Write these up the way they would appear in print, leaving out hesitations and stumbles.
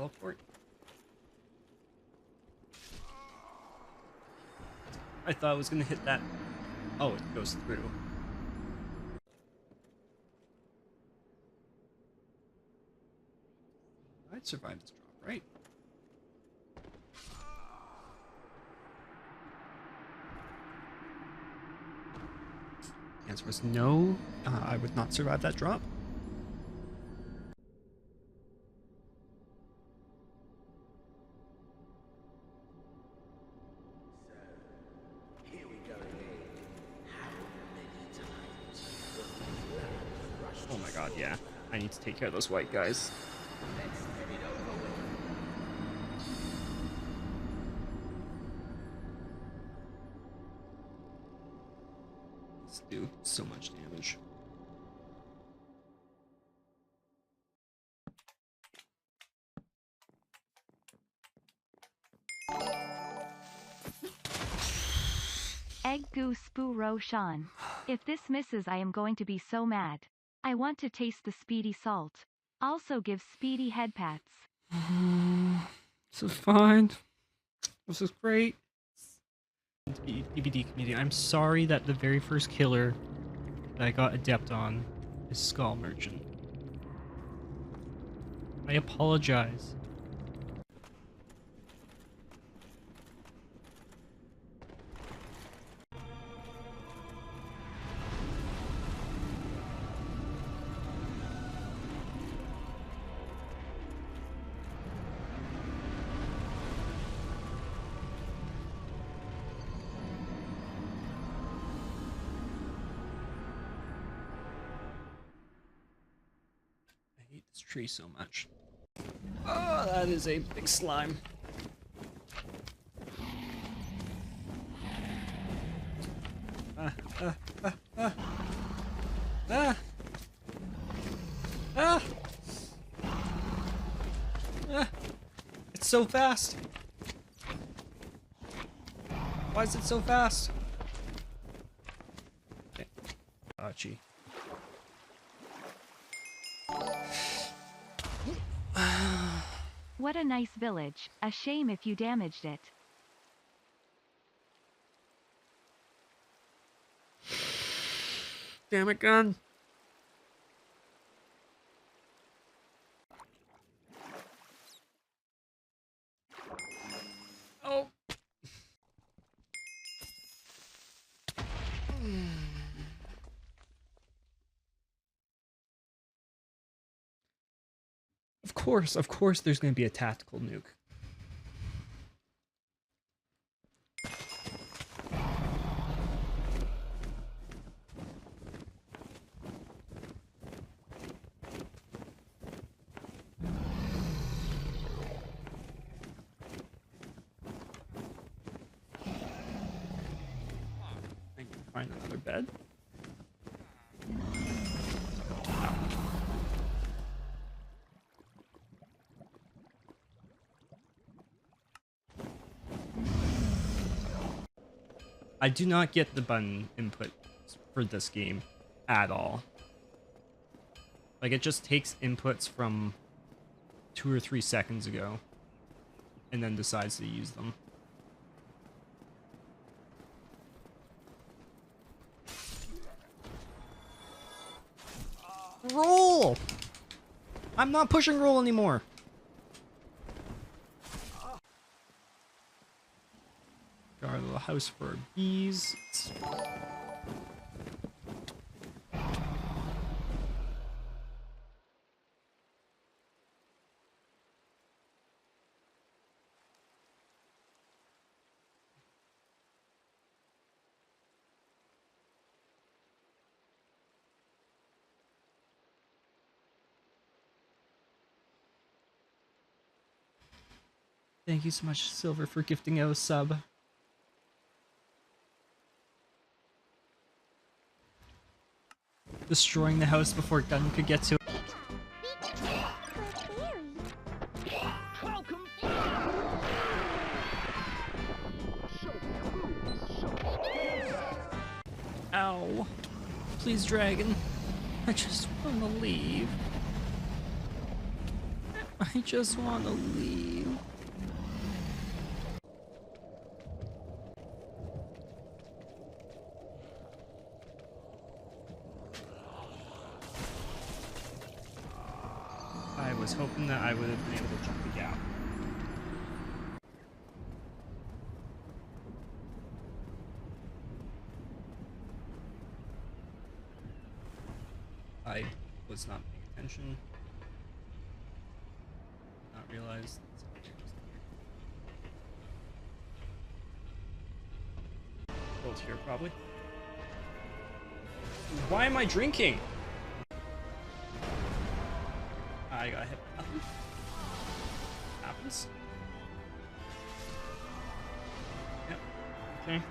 teleport? I thought I was gonna hit that. Oh, it goes through. I'd survive this drop, right? The answer was no. I would not survive that drop. Oh my god, yeah. I need to take care of those white guys. Let's do so much damage. Egg Goose Spoo Roshan. If this misses, I am going to be so mad. I want to taste the speedy salt. Also give speedy head pats. This is fine. This is great. DBD community, I'm sorry that the very first killer that I got adept on is Skull Merchant. I apologize. This tree so much. Oh, that is a big slime. Ah, ah, ah, ah. Ah! Ah! Ah! It's so fast! Why is it so fast? Okay. Gotcha. What a nice village. A shame if you damaged it. Damn it, gun. Oh. Of course there's going to be a tactical nuke. I can find another bed. I do not get the button input for this game at all. Like, it just takes inputs from 2 or 3 seconds ago and then decides to use them. Roll! I'm not pushing roll anymore. Guard the house for bees. Thank you so much, Silver, for gifting out a sub. Destroying the house before Gun could get to it. Ow. Please, dragon. I just want to leave. I just want to leave. I was hoping that I would have been able to jump the gap. I was not paying attention. Not realize. Built here, probably. Why am I drinking? I got hit. Nothing. Happens. Yep. Okay.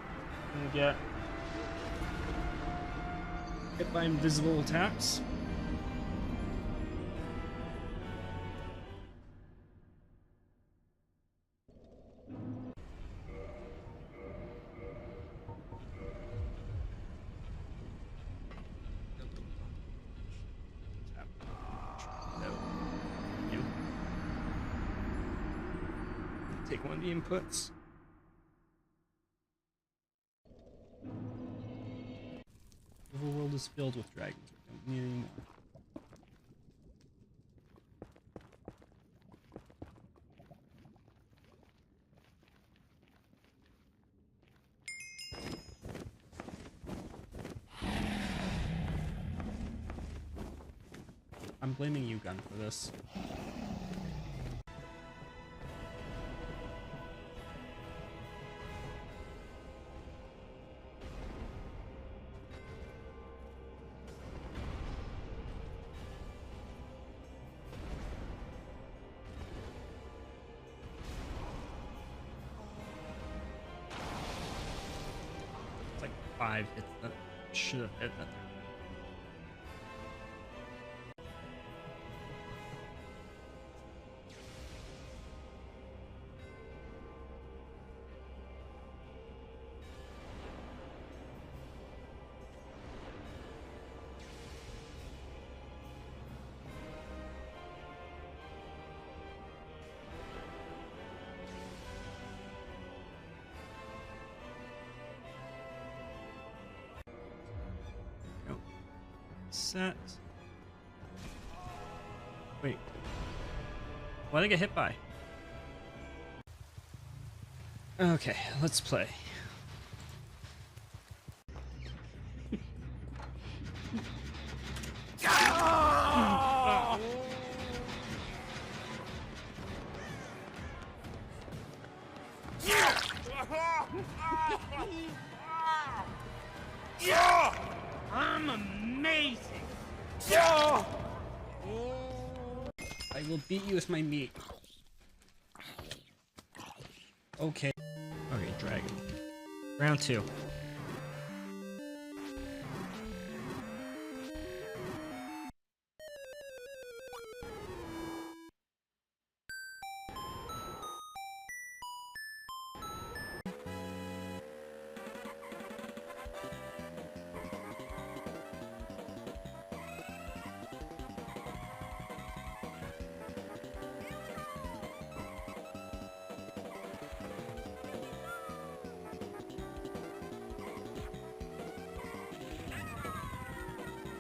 Gonna get hit by invisible attacks. Take one of the inputs. The whole world is filled with dragons. We don't need any more. I'm blaming you, Gun, for this. It's like 5 hits that should have hit that. Set. Wait. What did I get hit by? Okay, let's play. I'm amazing. I will beat you with my meat. Okay. Okay, dragon. Round 2.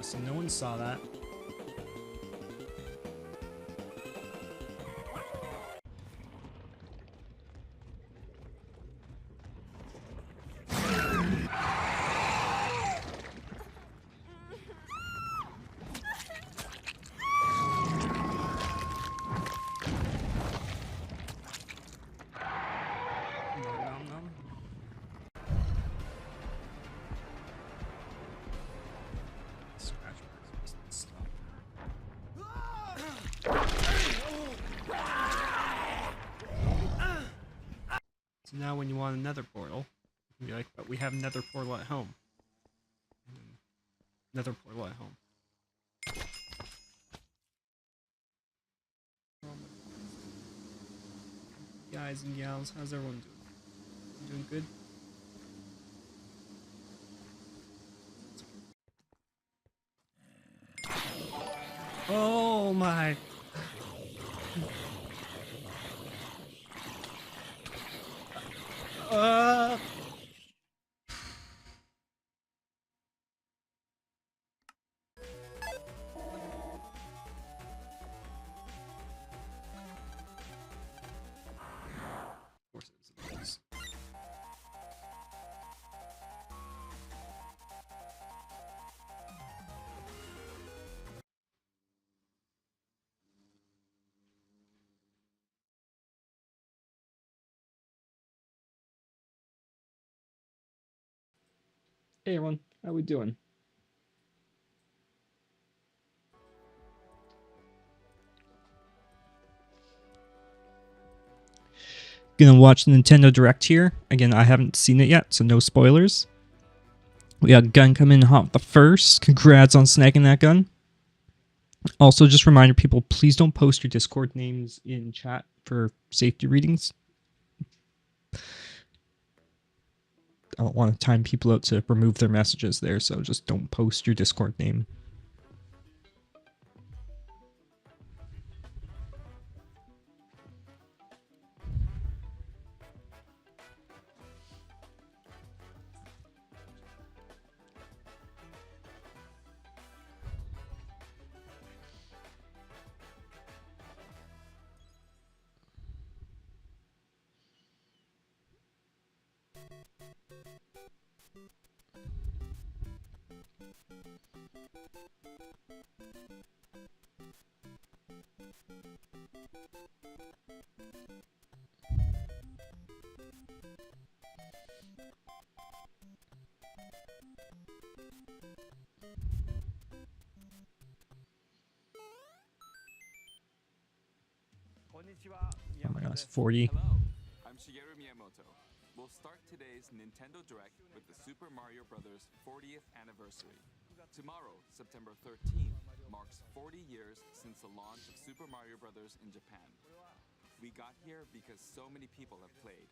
So no one saw that. Nom, nom. Scratch marks must stop. So now when you want another portal, you can be like, but we have another portal at home. And then another portal at home. Guys and gals, how's everyone doing? Doing good? Oh my. Of course it is. Hey everyone, how we doing? Gonna watch the Nintendo Direct here. Again, I haven't seen it yet, so no spoilers. We got a gun coming in hot with the first. Congrats on snagging that gun. Also, just reminder people, please don't post your Discord names in chat for safety readings. I don't want to time people out to remove their messages there, so just don't post your Discord name. Oh my gosh, 40. Hello, I'm Shigeru Miyamoto. We'll start today's Nintendo Direct with the Super Mario Bros. 40th anniversary. Tomorrow, September 13th, marks 40 years since the launch of Super Mario Bros. In Japan. We got here because so many people have played.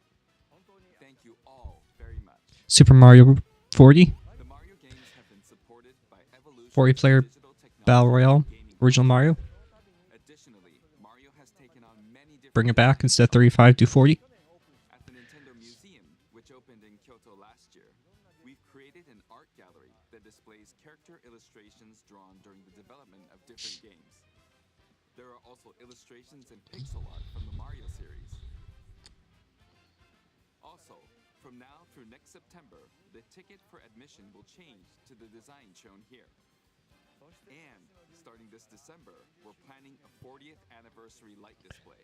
Thank you all very much. Super Mario 40? The Mario games have been supported by Evolution 40 player digital technology Battle Royale, gaming. original Mario. Additionally, Mario has taken on many different Bring it back instead of 35, do 40. At the Nintendo Museum, which opened in Kyoto last year, we've created an art gallery that displays character illustrations drawn during the development of different games. There are also illustrations and pixel art from the Mario series. Also, from now through next September, the ticket for admission will change to the design shown here. And starting this December, we're planning a 40th anniversary light display.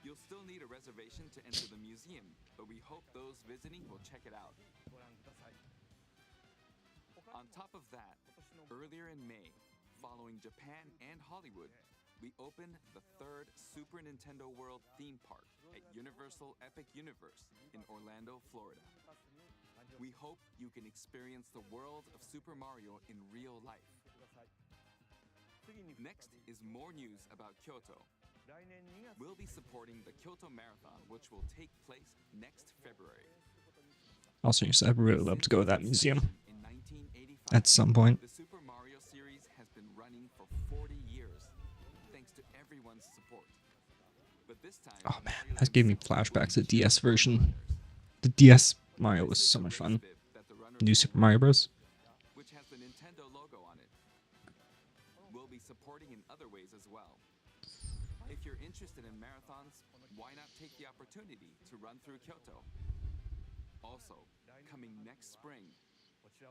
You'll still need a reservation to enter the museum, but we hope those visiting will check it out. On top of that, earlier in May, following Japan and Hollywood, we opened the third Super Nintendo World theme park at Universal Epic Universe in Orlando, Florida. We hope you can experience the world of Super Mario in real life. Next is more news about Kyoto. We'll be supporting the Kyoto Marathon, which will take place next February. Also, I'd really love to go to that museum In 1985, at some point. the Super Mario series has been running for 40 years, thanks to everyone's support. But this time, Oh man, Mario that gave me himself flashbacks to will DS be version. runners. The DS Mario was This is so the much race fun. bib that the runners New will Super Mario Bros. which has the Nintendo logo on it. We'll be supporting in other ways as well. If you're interested in marathons, why not take the opportunity to run through Kyoto? Also, coming next spring,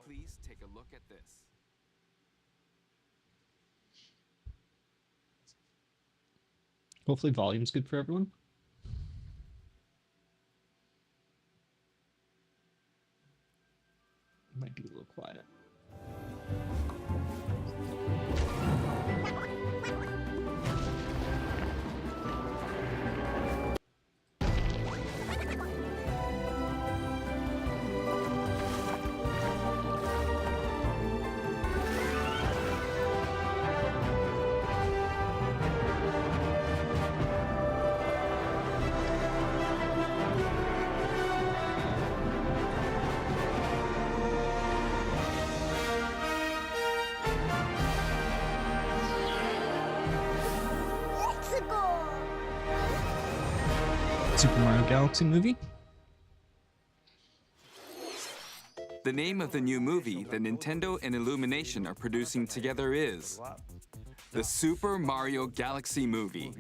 please take a look at this. Hopefully volume's good for everyone. Might be a little quiet. Super Mario Galaxy movie. The name of the new movie that Nintendo and Illumination are producing together is the Super Mario Galaxy Movie.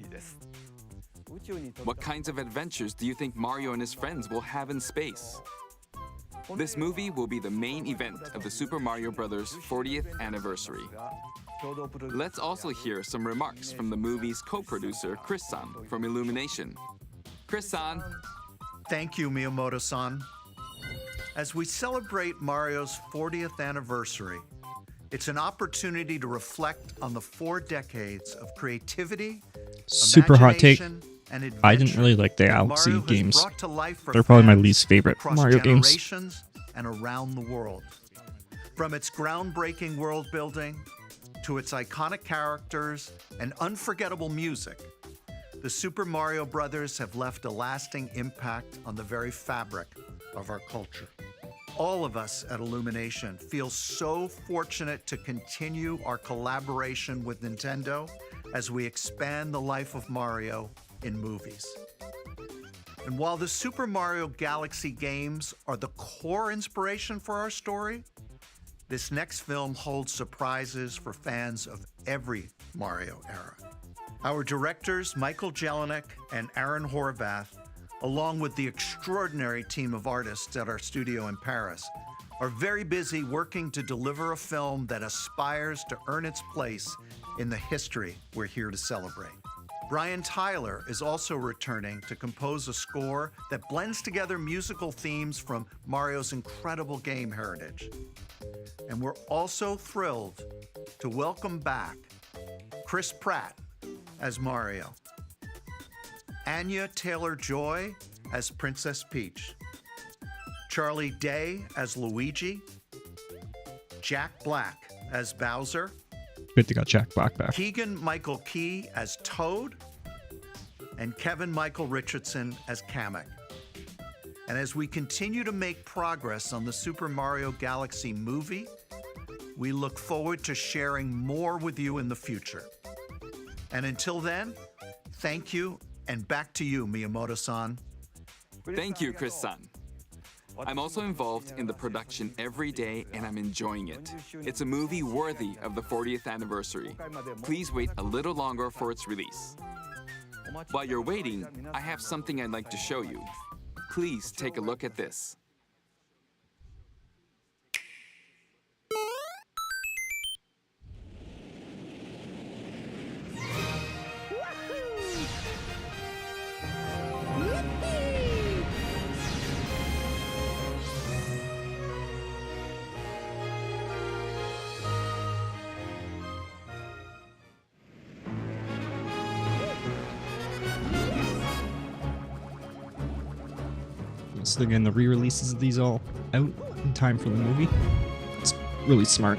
What kinds of adventures do you think Mario and his friends will have in space? This movie will be the main event of the Super Mario Bros. 40th anniversary. Let's also hear some remarks from the movie's co-producer, Chris-san, from Illumination. Chris-san. Thank you, Miyamoto-san. As we celebrate Mario's 40th anniversary, it's an opportunity to reflect on the 4 decades of creativity, Super hot take. imagination, and adventure I didn't really like the that Galaxy Mario has games. brought to life for They're probably my fans least favorite across Mario games. generations and around the world. From its groundbreaking world building to its iconic characters and unforgettable music, the Super Mario Brothers have left a lasting impact on the very fabric of our culture. All of us at Illumination feel so fortunate to continue our collaboration with Nintendo as we expand the life of Mario in movies. And while the Super Mario Galaxy games are the core inspiration for our story, this next film holds surprises for fans of every Mario era. Our directors, Michael Jelinek and Aaron Horvath, along with the extraordinary team of artists at our studio in Paris, are very busy working to deliver a film that aspires to earn its place in the history we're here to celebrate. Brian Tyler is also returning to compose a score that blends together musical themes from Mario's incredible game heritage. And we're also thrilled to welcome back Chris Pratt as Mario, Anya Taylor-Joy as Princess Peach, Charlie Day as Luigi, Jack Black as Bowser, Good to got Jack Black back. Keegan-Michael Key as Toad, and Kevin Michael Richardson as Kamek. And as we continue to make progress on the Super Mario Galaxy movie, we look forward to sharing more with you in the future. And until then, thank you, and back to you, Miyamoto-san. Thank you, Chris-san. I'm also involved in the production every day and I'm enjoying it. It's a movie worthy of the 40th anniversary. Please wait a little longer for its release. While you're waiting, I have something I'd like to show you. Please take a look at this. So again, the re-releases of these all out in time for the movie. It's really smart.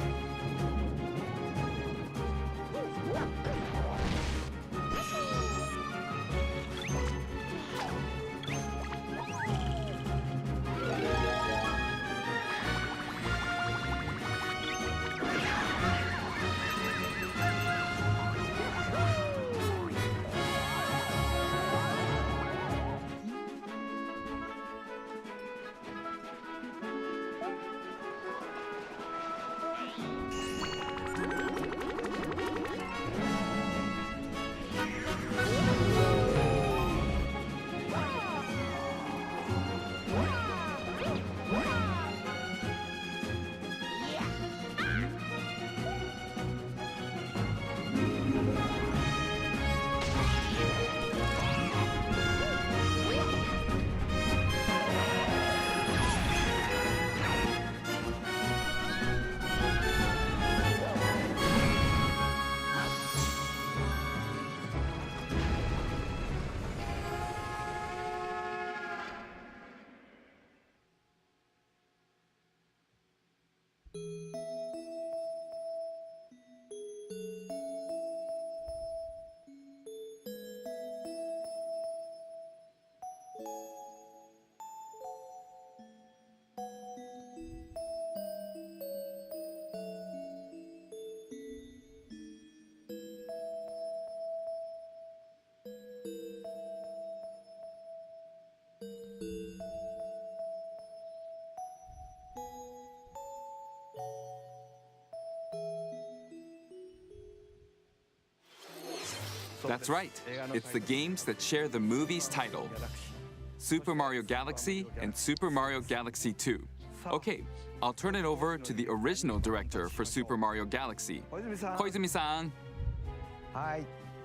That's right. It's the games that share the movie's title. Super Mario Galaxy and Super Mario Galaxy 2. Okay, I'll turn it over to the original director for Super Mario Galaxy, Koizumi-san.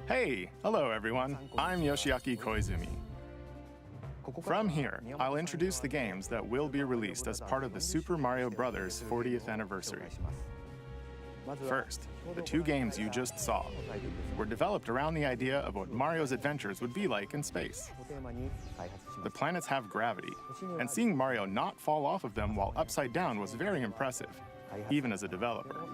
Hey, hello everyone. I'm Yoshiaki Koizumi. From here, I'll introduce the games that will be released as part of the Super Mario Bros. 40th anniversary. First, the two games you just saw were developed around the idea of what Mario's adventures would be like in space. The planets have gravity, and seeing Mario not fall off of them while upside down was very impressive, even as a developer.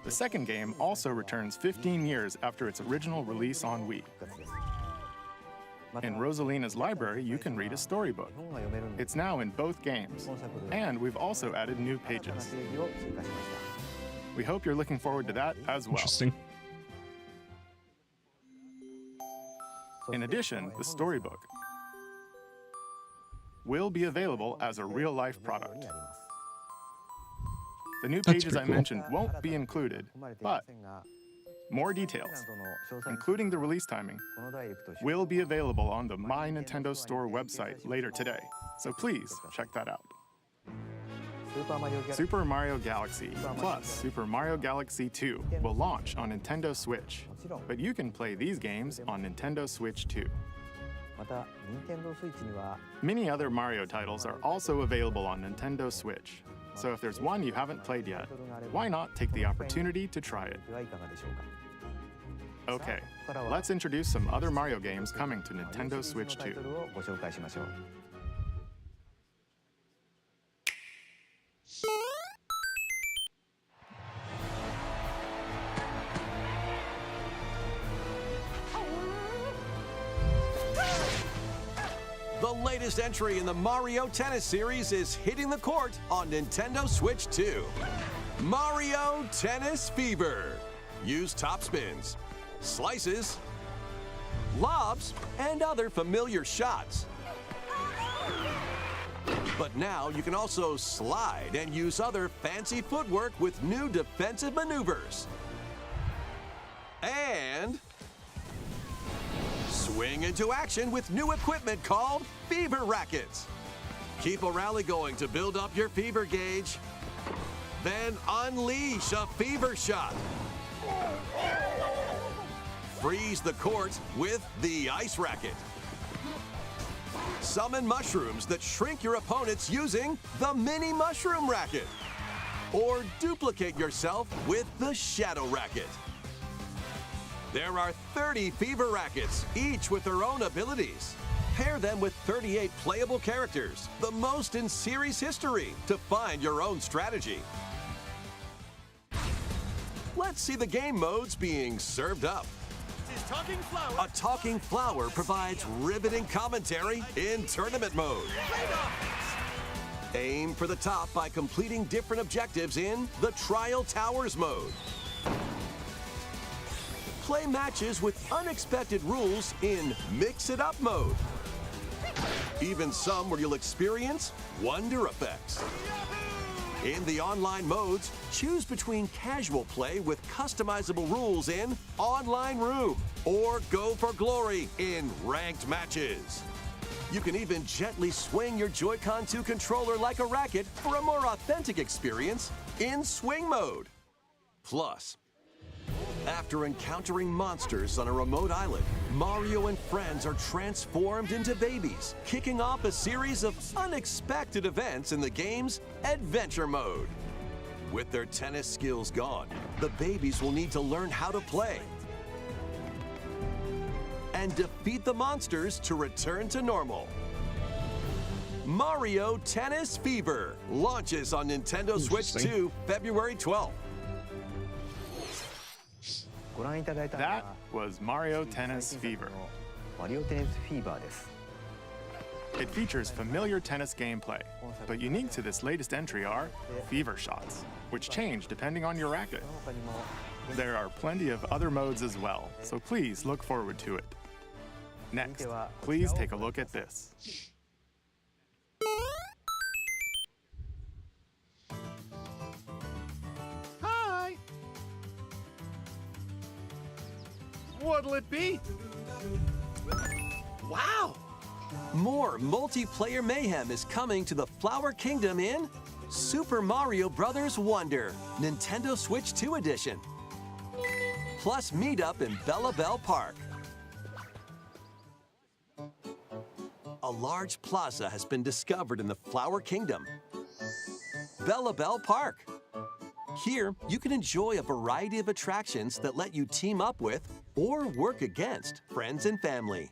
The second game also returns 15 years after its original release on Wii. In Rosalina's library, you can read a storybook. It's now in both games, and we've also added new pages. We hope you're looking forward to that as well. Interesting. In addition, the storybook will be available as a real-life product. The new pages I mentioned won't be included, but more details, including the release timing, will be available on the My Nintendo Store website later today, so please check that out. Super Mario Galaxy plus Super Mario Galaxy 2 will launch on Nintendo Switch, but you can play these games on Nintendo Switch too. Many other Mario titles are also available on Nintendo Switch, so if there's one you haven't played yet, why not take the opportunity to try it? Okay, let's introduce some other Mario games coming to Nintendo Switch 2. The latest entry in the Mario Tennis series is hitting the court on Nintendo Switch 2. Mario Tennis Fever. Use top spins, slices, lobs, and other familiar shots. But now you can also slide and use other fancy footwork with new defensive maneuvers. And swing into action with new equipment called Fever Rackets. Keep a rally going to build up your fever gauge. Then unleash a fever shot. Freeze the court with the Ice Racket. Summon mushrooms that shrink your opponents using the Mini Mushroom Racket. Or duplicate yourself with the Shadow Racket. There are 30 Fever Rackets, each with their own abilities. Pair them with 38 playable characters, the most in series history, to find your own strategy. Let's see the game modes being served up. A talking flower provides riveting commentary in tournament mode. Aim for the top by completing different objectives in the Trial Towers mode. Play matches with unexpected rules in Mix It Up mode. Even some where you'll experience wonder effects. In the online modes, choose between casual play with customizable rules in Online Room or Go for Glory in ranked matches. You can even gently swing your Joy-Con 2 controller like a racket for a more authentic experience in Swing mode. Plus, after encountering monsters on a remote island, Mario and friends are transformed into babies, kicking off a series of unexpected events in the game's Adventure mode. With their tennis skills gone, the babies will need to learn how to play and defeat the monsters to return to normal. Mario Tennis Fever launches on Nintendo Switch 2 February 12th. That was Mario Tennis Fever. It features familiar tennis gameplay, but unique to this latest entry are Fever Shots, which change depending on your racket. There are plenty of other modes as well, so please look forward to it. Next, please take a look at this. What'll it be? Wow! More multiplayer mayhem is coming to the Flower Kingdom in Super Mario Bros. Wonder, Nintendo Switch 2 Edition. Plus meet up in Bella Bell Park. A large plaza has been discovered in the Flower Kingdom. Bella Bell Park. Here, you can enjoy a variety of attractions that let you team up with or work against friends and family.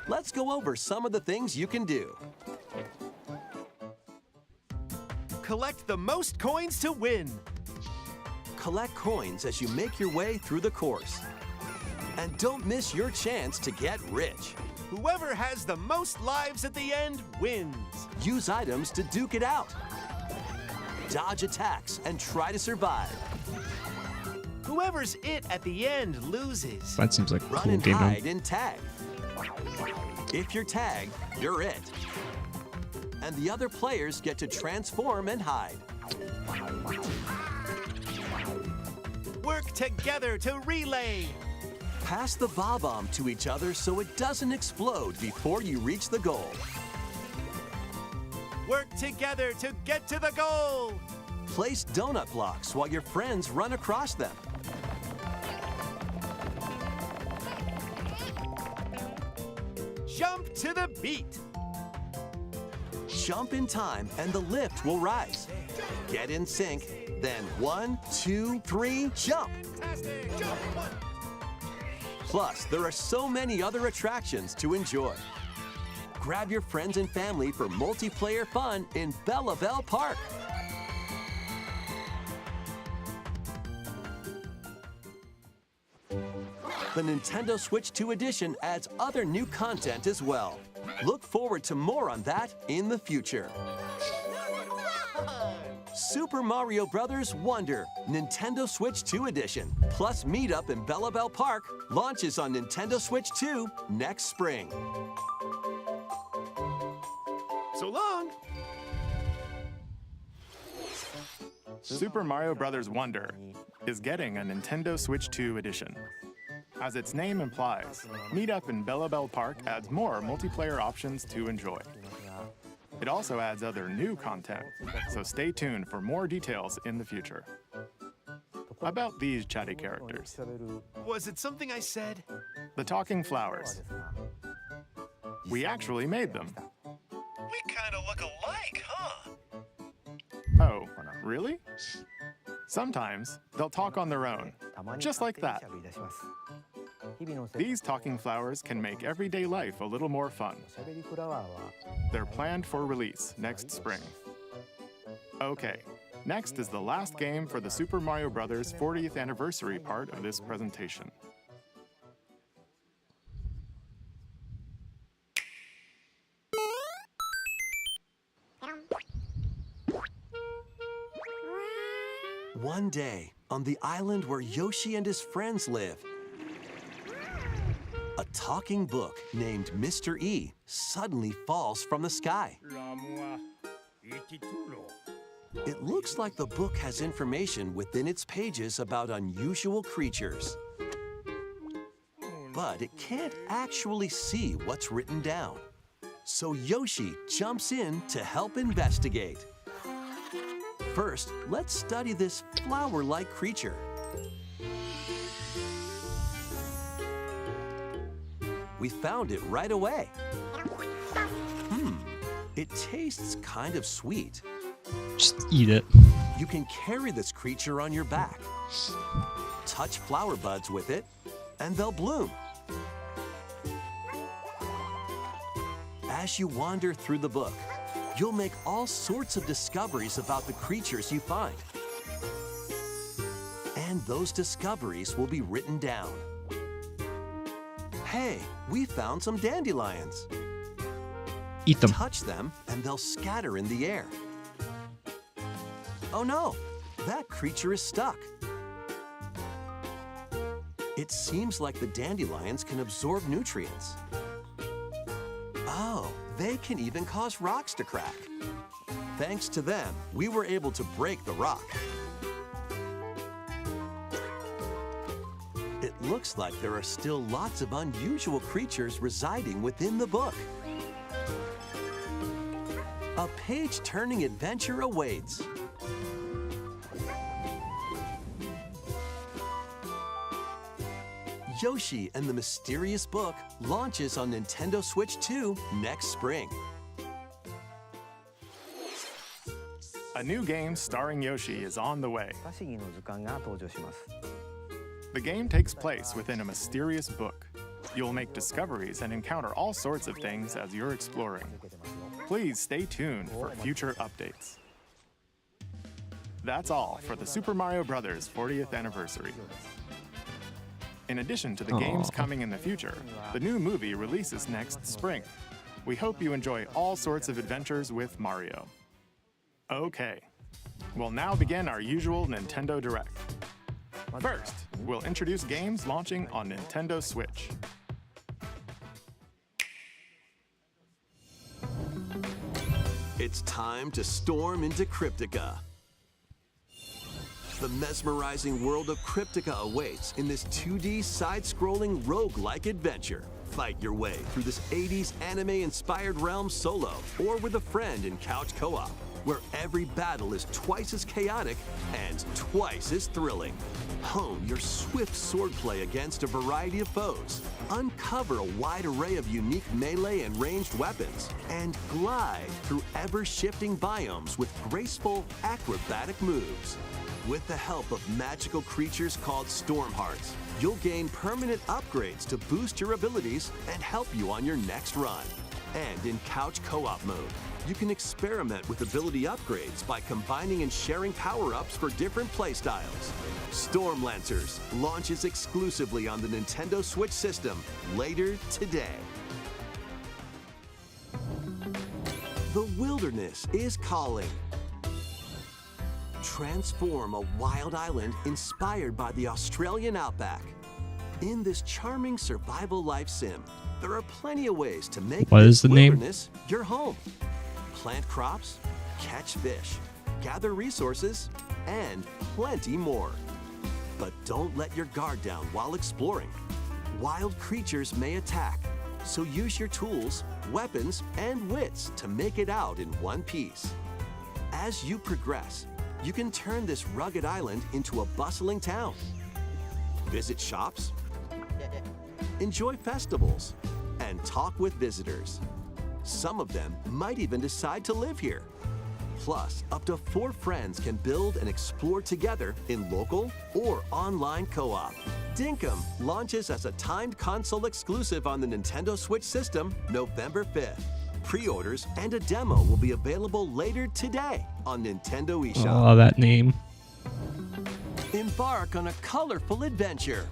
Let's go over some of the things you can do. Collect the most coins to win. Collect coins as you make your way through the course. And don't miss your chance to get rich. Whoever has the most lives at the end wins. Use items to duke it out. Dodge attacks and try to survive. Whoever's it at the end loses. That seems like a Run cool and game hide mode. and tag. If you're tagged, you're it. And the other players get to transform and hide. Work together to relay. Pass the Bob-omb to each other so it doesn't explode before you reach the goal. Work together to get to the goal. Place donut blocks while your friends run across them. Jump to the beat. Jump in time and the lift will rise. Get in sync, then 1, 2, 3, jump! Plus, there are so many other attractions to enjoy. Grab your friends and family for multiplayer fun in Bella Bell Park. The Nintendo Switch 2 Edition adds other new content as well. Look forward to more on that in the future. Super Mario Bros. Wonder, Nintendo Switch 2 Edition, plus meet up in Bella Bell Park, launches on Nintendo Switch 2 next spring. So long. Super Mario Bros. Wonder is getting a Nintendo Switch 2 edition. As its name implies, Meet Up in Bella Bell Park adds more multiplayer options to enjoy. It also adds other new content, so stay tuned for more details in the future. About these chatty characters, Was it something I said? the talking flowers. We actually made them. We kind of look alike, huh? Oh, really? Sometimes they'll talk on their own, just like that. These talking flowers can make everyday life a little more fun. They're planned for release next spring. Okay, next is the last game for the Super Mario Bros. 40th anniversary part of this presentation. One day, on the island where Yoshi and his friends live, a talking book named Mr. E suddenly falls from the sky. It looks like the book has information within its pages about unusual creatures. But it can't actually see what's written down. So Yoshi jumps in to help investigate. First, let's study this flower-like creature. We found it right away. It tastes kind of sweet. Just eat it. You can carry this creature on your back. Touch flower buds with it, and they'll bloom. As you wander through the book, you'll make all sorts of discoveries about the creatures you find. And those discoveries will be written down. Hey, we found some dandelions. Eat them. Touch them, and they'll scatter in the air. Oh no, that creature is stuck. It seems like the dandelions can absorb nutrients. Oh, they can even cause rocks to crack. Thanks to them, we were able to break the rock. It looks like there are still lots of unusual creatures residing within the book. A page-turning adventure awaits. Yoshi and the Mysterious Book launches on Nintendo Switch 2 next spring. A new game starring Yoshi is on the way. The game takes place within a mysterious book. You'll make discoveries and encounter all sorts of things as you're exploring. Please stay tuned for future updates. That's all for the Super Mario Bros. 40th anniversary. In addition to the games coming in the future, the new movie releases next spring. We hope you enjoy all sorts of adventures with Mario. Okay, we'll now begin our usual Nintendo Direct. First, we'll introduce games launching on Nintendo Switch. It's time to storm into Cryptica. The mesmerizing world of Cryptica awaits in this 2D side-scrolling roguelike adventure. Fight your way through this 80s anime-inspired realm solo or with a friend in couch co-op, where every battle is twice as chaotic and twice as thrilling. Hone your swift swordplay against a variety of foes, uncover a wide array of unique melee and ranged weapons, and glide through ever-shifting biomes with graceful, acrobatic moves. With the help of magical creatures called Storm Hearts, you'll gain permanent upgrades to boost your abilities and help you on your next run. And in couch co-op mode, you can experiment with ability upgrades by combining and sharing power-ups for different playstyles. Storm Lancers launches exclusively on the Nintendo Switch system later today. The wilderness is calling. Transform a wild island inspired by the Australian outback. In this charming survival life sim, there are plenty of ways to make this wilderness your home. Plant crops, catch fish, gather resources, and plenty more. But don't let your guard down while exploring. Wild creatures may attack, so use your tools, weapons, and wits to make it out in one piece. As you progress, you can turn this rugged island into a bustling town. Visit shops, enjoy festivals, and talk with visitors. Some of them might even decide to live here. Plus, up to 4 friends can build and explore together in local or online co-op. Dinkum launches as a timed console exclusive on the Nintendo Switch system November 5th. Pre-orders and a demo will be available later today on Nintendo eShop. Oh, that name. Embark on a colorful adventure.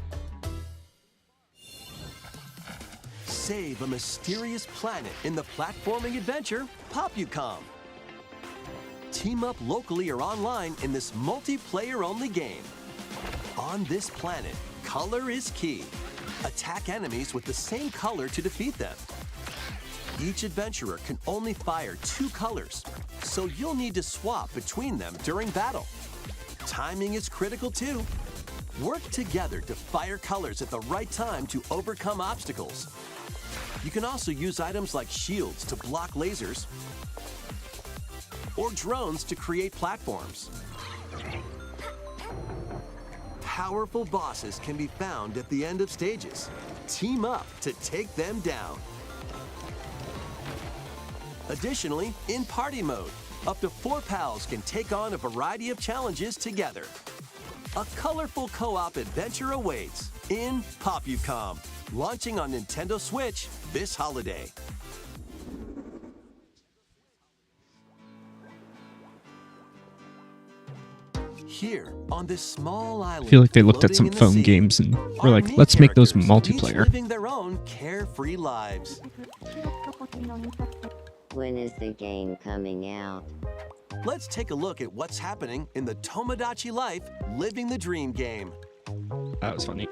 Save a mysterious planet in the platforming adventure Popucom. Team up locally or online in this multiplayer-only game. On this planet, color is key. Attack enemies with the same color to defeat them. Each adventurer can only fire 2 colors, so you'll need to swap between them during battle. Timing is critical too. Work together to fire colors at the right time to overcome obstacles. You can also use items like shields to block lasers or drones to create platforms. Powerful bosses can be found at the end of stages. Team up to take them down. Additionally, in party mode, up to 4 pals can take on a variety of challenges together. A colorful co-op adventure awaits in Popucom, launching on Nintendo Switch this holiday. Here, on this small island, I feel like they looked at some floating in the phone sea, games and were our like, main let's make those characters, each multiplayer. living their own carefree lives. When is the game coming out? Let's take a look at what's happening in the Tomodachi Life Living the Dream game. That was funny.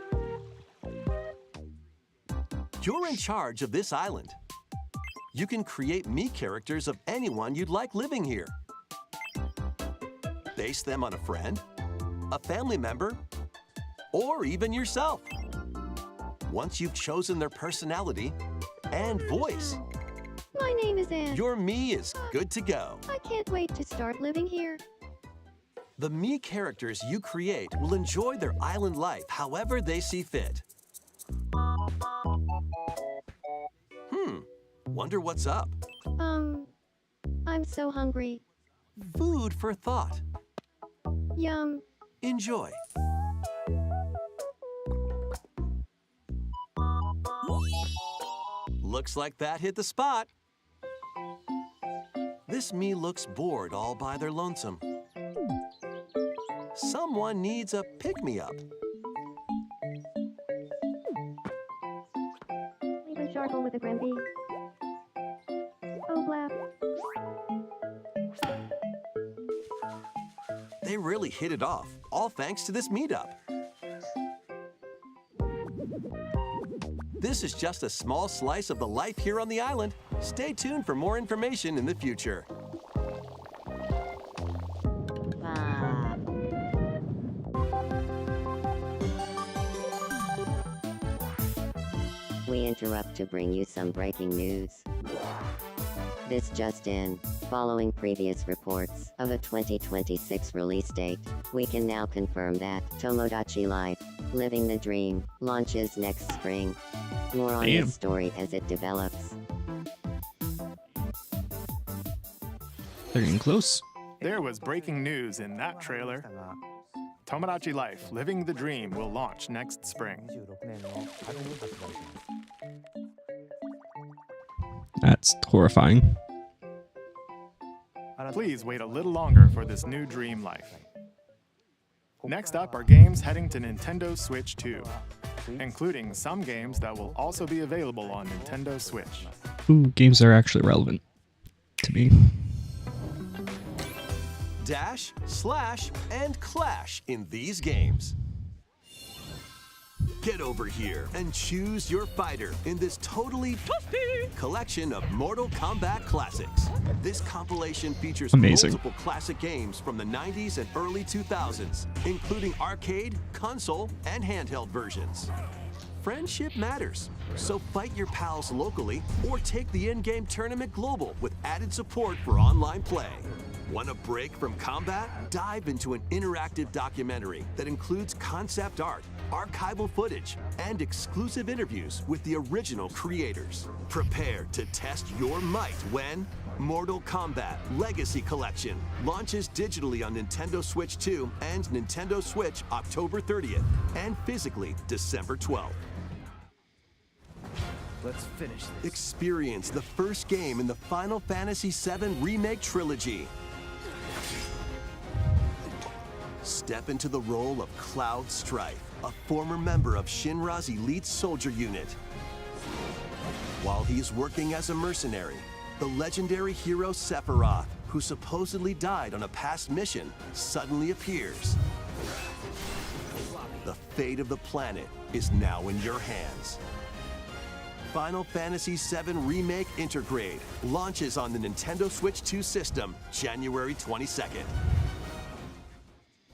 You're in charge of this island. You can create me characters of anyone you'd like living here. Base them on a friend, a family member, or even yourself. once you've chosen their personality and voice. My name is Anne. Your Mii is good to go. I can't wait to start living here. The Mii characters you create will enjoy their island life however they see fit. Wonder what's up? I'm so hungry. Food for thought. Yum. Enjoy. Looks like that hit the spot. This Mii looks bored all by their lonesome. Someone needs a pick-me-up. Leave a charcoal with a Gramby. Oh, blap. They really hit it off, all thanks to this meetup. This is just a small slice of the life here on the island. Stay tuned for more information in the future. We interrupt to bring you some breaking news. This just in. Following previous reports of a 2026 release date, we can now confirm that Tomodachi Life, Living the Dream, launches next spring. More on this story as it develops. They're getting close. There was breaking news in that trailer. Tomodachi Life, Living the Dream will launch next spring. That's horrifying. Please wait a little longer for this new dream life. Next up are games heading to Nintendo Switch 2, including some games that will also be available on Nintendo Switch. Ooh, games that are actually relevant to me. Dash, slash, and clash in these games. Get over here and choose your fighter in this totally toasty collection of Mortal Kombat classics. This compilation features multiple classic games from the 90s and early 2000s, including arcade, console, and handheld versions. Friendship matters, so fight your pals locally or take the in-game tournament global with added support for online play. Want a break from combat? Dive into an interactive documentary that includes concept art, archival footage, and exclusive interviews with the original creators. Prepare to test your might when Mortal Kombat Legacy Collection launches digitally on Nintendo Switch 2 and Nintendo Switch October 30th and physically December 12th. Let's finish this. Experience the first game in the Final Fantasy VII Remake Trilogy. Step into the role of Cloud Strife, a former member of Shinra's elite soldier unit. While he's working as a mercenary, the legendary hero Sephiroth, who supposedly died on a past mission, suddenly appears. The fate of the planet is now in your hands. Final Fantasy VII Remake Intergrade launches on the Nintendo Switch 2 system January 22nd.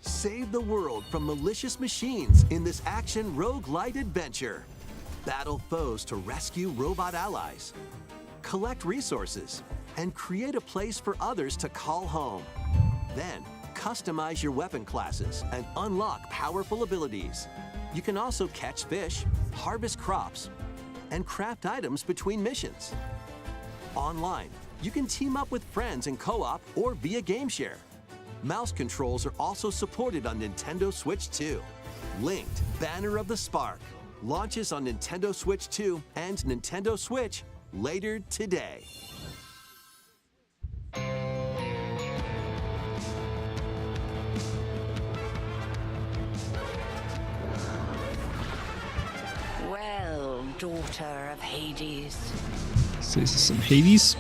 Save the world from malicious machines in this action roguelite adventure. Battle foes to rescue robot allies. Collect resources and create a place for others to call home. Then, customize your weapon classes and unlock powerful abilities. You can also catch fish, harvest crops, and craft items between missions. Online, you can team up with friends in co-op or via game share. Mouse controls are also supported on Nintendo Switch 2. Linked Banner of the Spark launches on Nintendo Switch 2 and Nintendo Switch later today. Well, daughter of Hades. So this is some Hades.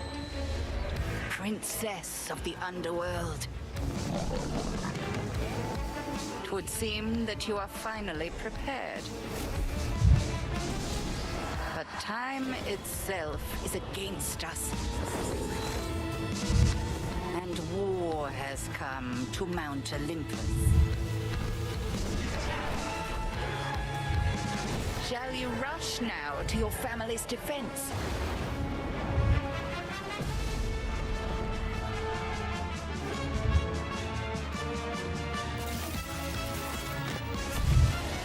Princess of the underworld. 'Twould seem that you are finally prepared. But time itself is against us. And war has come to Mount Olympus. Shall you rush now to your family's defense?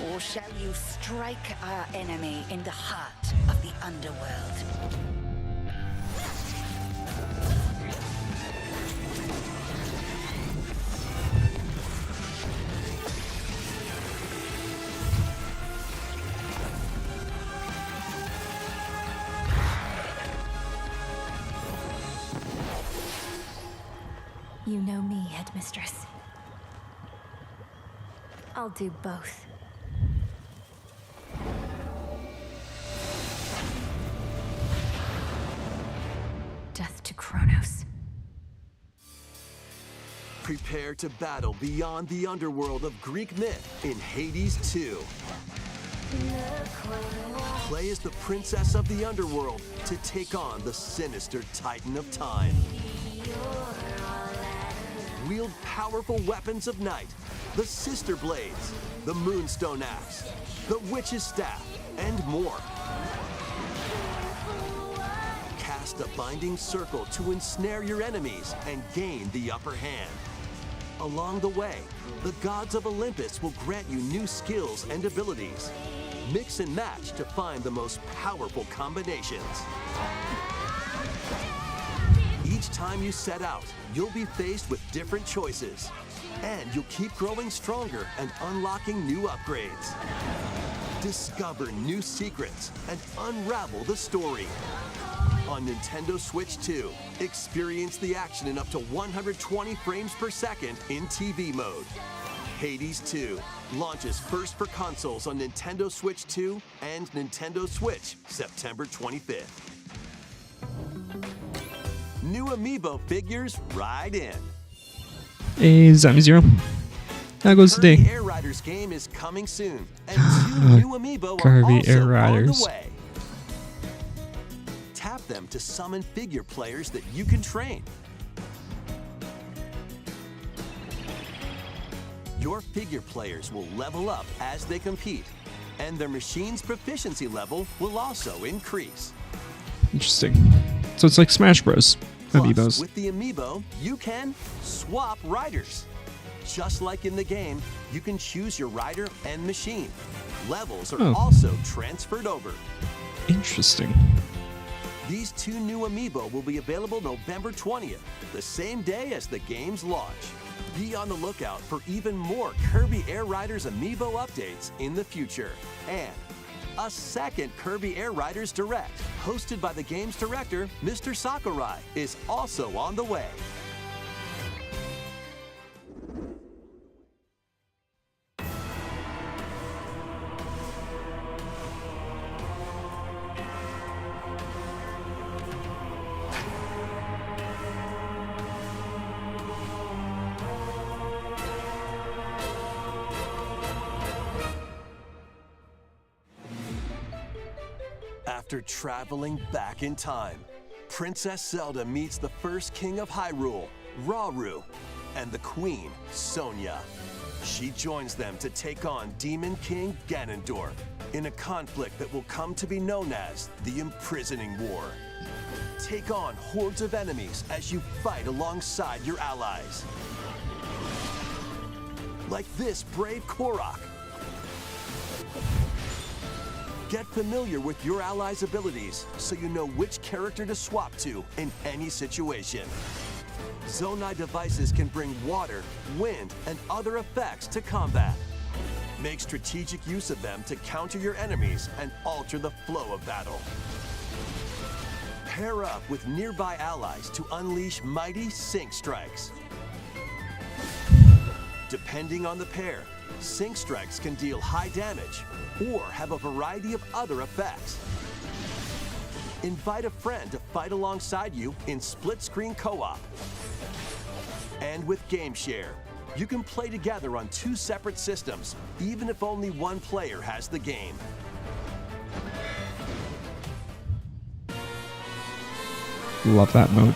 Or shall you strike our enemy in the heart of the underworld? You know me, Headmistress. I'll do both. Death to Kronos. Prepare to battle beyond the underworld of Greek myth in Hades 2. Play as the princess of the underworld to take on the sinister Titan of Time. Wield powerful weapons of night, the Sister Blades, the Moonstone Axe, the Witch's Staff, and more. Cast a binding circle to ensnare your enemies and gain the upper hand. Along the way, the gods of Olympus will grant you new skills and abilities. Mix and match to find the most powerful combinations. Each time you set out, you'll be faced with different choices. And you'll keep growing stronger and unlocking new upgrades. Discover new secrets and unravel the story. On Nintendo Switch 2, experience the action in up to 120 frames per second in TV mode. Hades 2 launches first for consoles on Nintendo Switch 2 and Nintendo Switch September 25th. New Amiibo figures ride in. Hey, Zami Zero. How goes Kirby today? Air Riders game is coming soon, and 2 new Amiibo Kirby are also Air on Riders. the way. Tap them to summon figure players that you can train. Your figure players will level up as they compete, and their machine's proficiency level will also increase. Interesting. So it's like Smash Bros. Plus, Amiibos. with the Amiibo, you can swap riders. Just like in the game, you can choose your rider and machine. Levels are Oh. also transferred over. Interesting. These 2 new Amiibo will be available November 20th, the same day as the game's launch. Be on the lookout for even more Kirby Air Riders Amiibo updates in the future. And a second Kirby Air Riders Direct, hosted by the game's director, Mr. Sakurai, is also on the way. After traveling back in time, Princess Zelda meets the first king of Hyrule, Rauru, and the queen, Sonia. She joins them to take on Demon King Ganondorf in a conflict that will come to be known as the Imprisoning War. Take on hordes of enemies as you fight alongside your allies. Like this brave Korok. Get familiar with your allies' abilities so you know which character to swap to in any situation. Zonai devices can bring water, wind, and other effects to combat. Make strategic use of them to counter your enemies and alter the flow of battle. Pair up with nearby allies to unleash mighty sync strikes. Depending on the pair, sync strikes can deal high damage or have a variety of other effects. Invite a friend to fight alongside you in split-screen co-op. And with Game Share, you can play together on 2 separate systems, even if only one player has the game. Love that mode.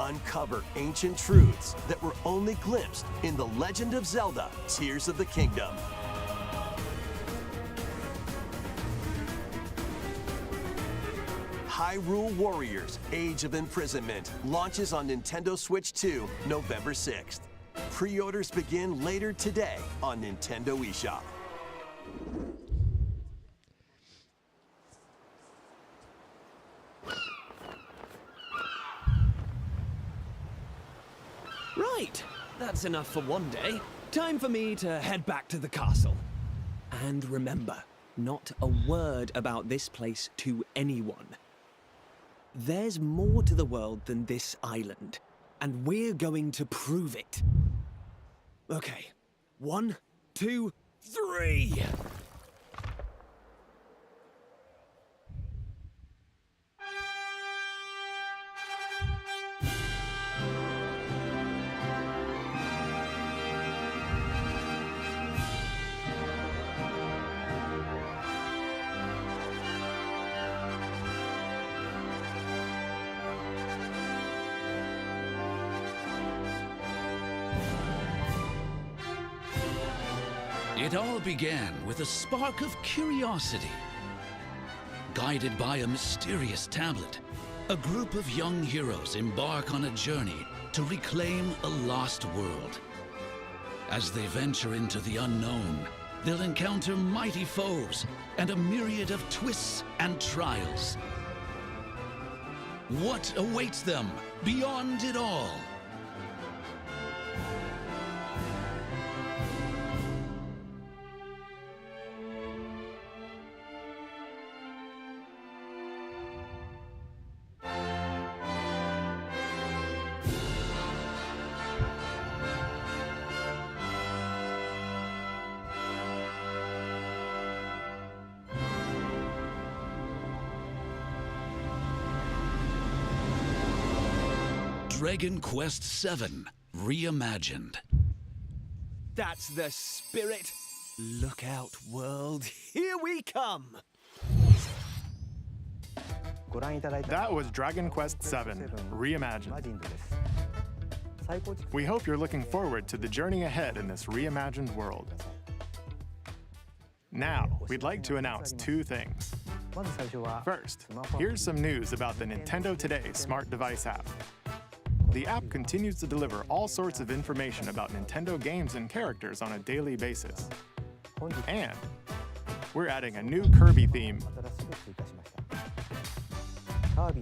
Uncover ancient truths that were only glimpsed in The Legend of Zelda: Tears of the Kingdom. Hyrule Warriors: Age of Imprisonment launches on Nintendo Switch 2, November 6th. Pre-orders begin later today on Nintendo eShop. Right, that's enough for one day. Time for me to head back to the castle. And remember, not a word about this place to anyone. There's more to the world than this island, and we're going to prove it. Okay, 1, 2, 3! It all began with a spark of curiosity. Guided by a mysterious tablet, a group of young heroes embark on a journey to reclaim a lost world. As they venture into the unknown, they'll encounter mighty foes and a myriad of twists and trials. What awaits them beyond it all? Dragon Quest VII Reimagined. That's the spirit. Look out, world. Here we come. That was Dragon Quest VII Reimagined. We hope you're looking forward to the journey ahead in this reimagined world. Now, we'd like to announce 2 things. First, here's some news about the Nintendo Today smart device app. The app continues to deliver all sorts of information about Nintendo games and characters on a daily basis. And we're adding a new Kirby theme.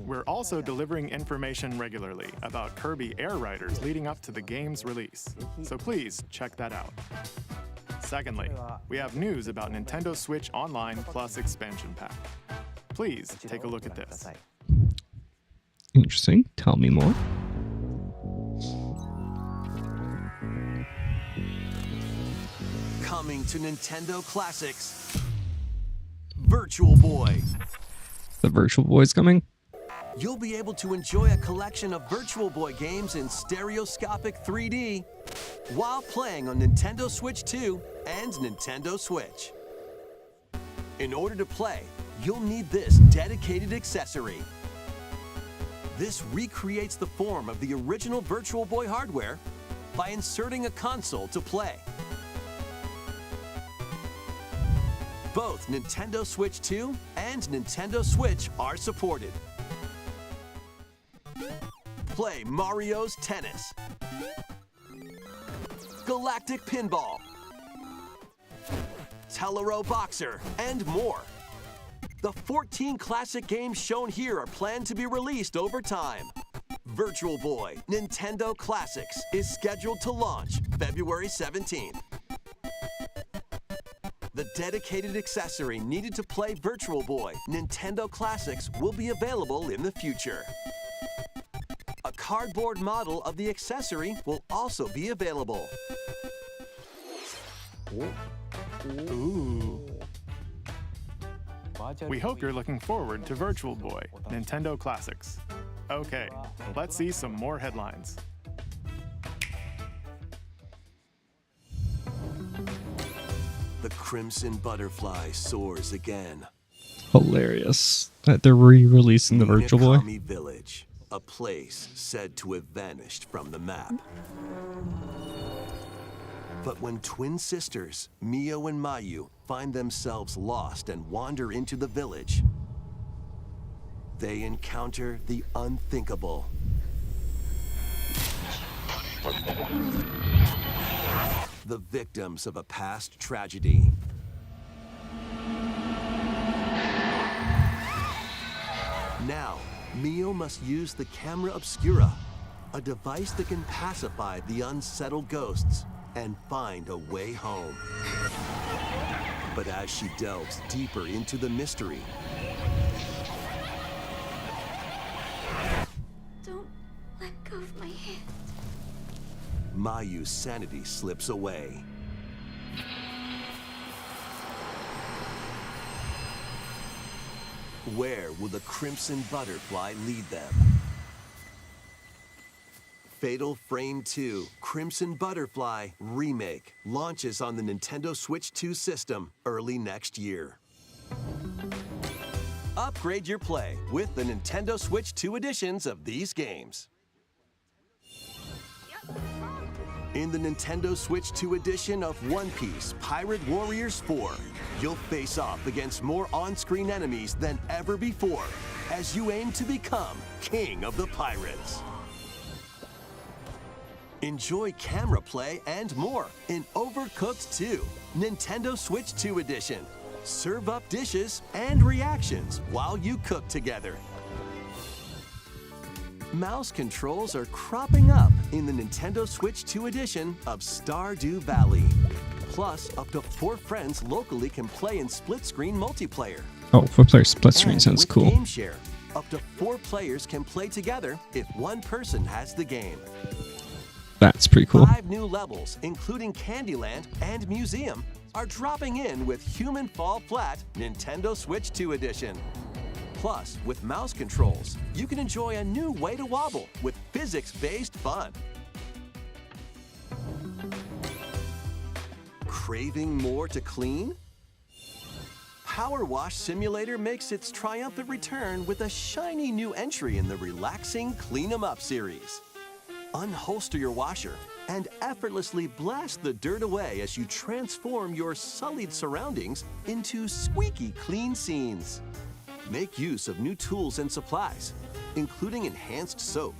We're also delivering information regularly about Kirby Air Riders leading up to the game's release, so please check that out. Secondly, we have news about Nintendo Switch Online Plus Expansion Pack. Please take a look at this. Interesting. Tell me more. Coming to Nintendo Classics, Virtual Boy. The Virtual Boy's coming? You'll be able to enjoy a collection of Virtual Boy games in stereoscopic 3D while playing on Nintendo Switch 2 and Nintendo Switch. In order to play, you'll need this dedicated accessory. This recreates the form of the original Virtual Boy hardware by inserting a console to play. Both Nintendo Switch 2 and Nintendo Switch are supported. Play Mario's Tennis, Galactic Pinball, Tellero Boxer, and more. The 14 classic games shown here are planned to be released over time. Virtual Boy Nintendo Classics is scheduled to launch February 17th. The dedicated accessory needed to play Virtual Boy Nintendo Classics will be available in the future. A cardboard model of the accessory will also be available. Ooh. We hope you're looking forward to Virtual Boy Nintendo Classics. Okay, let's see some more headlines. The Crimson Butterfly soars again. Hilarious that they're re-releasing the Virtual Boy. Minakami Village, a place said to have vanished from the map. But when twin sisters, Mio and Mayu, find themselves lost and wander into the village, they encounter the unthinkable. The victims of a past tragedy. Now, Mio must use the camera obscura, a device that can pacify the unsettled ghosts and find a way home. But as she delves deeper into the mystery, Don't let go of my hand. Mayu's sanity slips away. Where will the Crimson Butterfly lead them? Fatal Frame 2 Crimson Butterfly Remake launches on the Nintendo Switch 2 system early next year. Upgrade your play with the Nintendo Switch 2 editions of these games. In the Nintendo Switch 2 edition of One Piece Pirate Warriors 4, you'll face off against more on-screen enemies than ever before as you aim to become King of the Pirates. Enjoy camera play and more in Overcooked 2, Nintendo Switch 2 edition. Serve up dishes and reactions while you cook together. Mouse controls are cropping up in the Nintendo Switch 2 edition of Stardew Valley. Plus, up to 4 friends locally can play in split-screen multiplayer. Oh, 4-player split screen sounds with cool. Game Share, up to 4 players can play together if one person has the game. That's pretty cool. 5 new levels, including Candyland and Museum, are dropping in with Human Fall Flat Nintendo Switch 2 edition. Plus, with mouse controls, you can enjoy a new way to wobble with physics-based fun. Craving more to clean? Power Wash Simulator makes its triumphant return with a shiny new entry in the relaxing Clean 'em Up series. Unholster your washer and effortlessly blast the dirt away as you transform your sullied surroundings into squeaky clean scenes. Make use of new tools and supplies, including enhanced soap,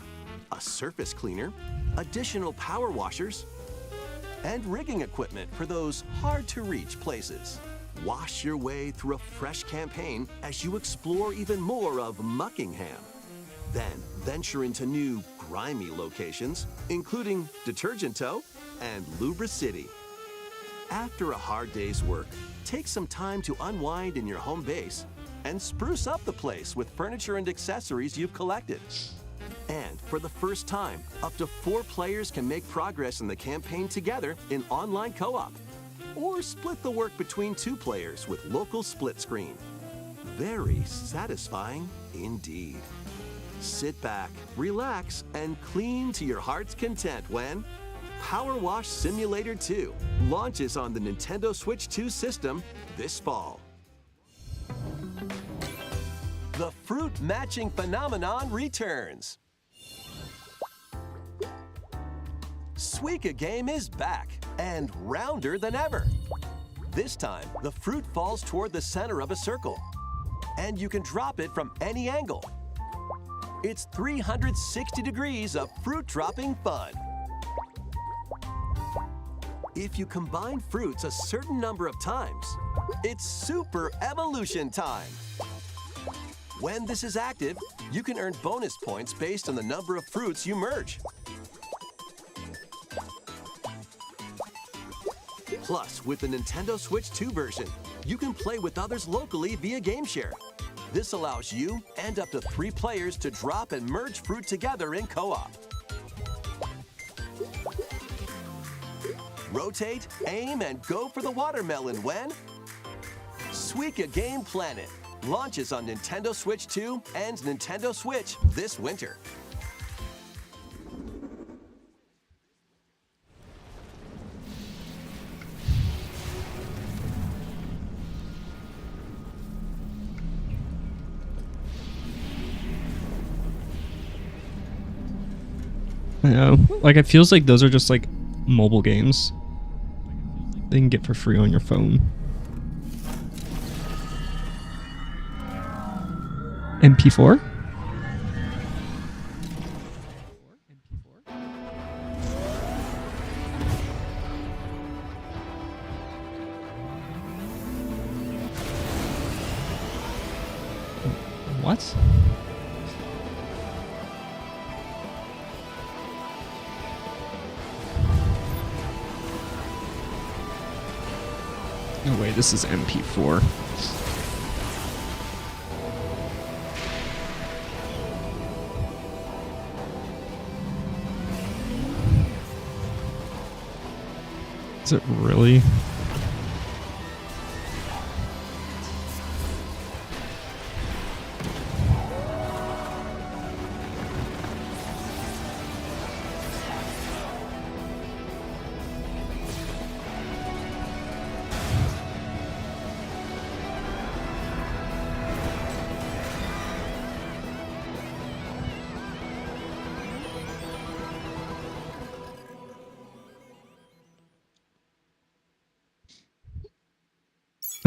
a surface cleaner, additional power washers, and rigging equipment for those hard-to-reach places. Wash your way through a fresh campaign as you explore even more of Muckingham. Then venture into new, grimy locations, including Detergent Toe and Lubra City. After a hard day's work, take some time to unwind in your home base and spruce up the place with furniture and accessories you've collected. And for the first time, up to 4 players can make progress in the campaign together in online co-op, or split the work between 2 players with local split screen. Very satisfying indeed. Sit back, relax, and clean to your heart's content when Power Wash Simulator 2 launches on the Nintendo Switch 2 system this fall. The fruit matching phenomenon returns. Suika Game is back and rounder than ever. This time, the fruit falls toward the center of a circle, and you can drop it from any angle. It's 360 degrees of fruit dropping fun. If you combine fruits a certain number of times, it's super evolution time. When this is active, you can earn bonus points based on the number of fruits you merge. Plus, with the Nintendo Switch 2 version, you can play with others locally via Game Share. This allows you and up to 3 players to drop and merge fruit together in co-op. Rotate, aim, and go for the watermelon when Suika Game Planet launches on Nintendo Switch 2 and Nintendo Switch this winter. I know. Like, it feels like those are just like mobile games they can get for free on your phone. And MP4? What? No way, this is MP4. Is it really?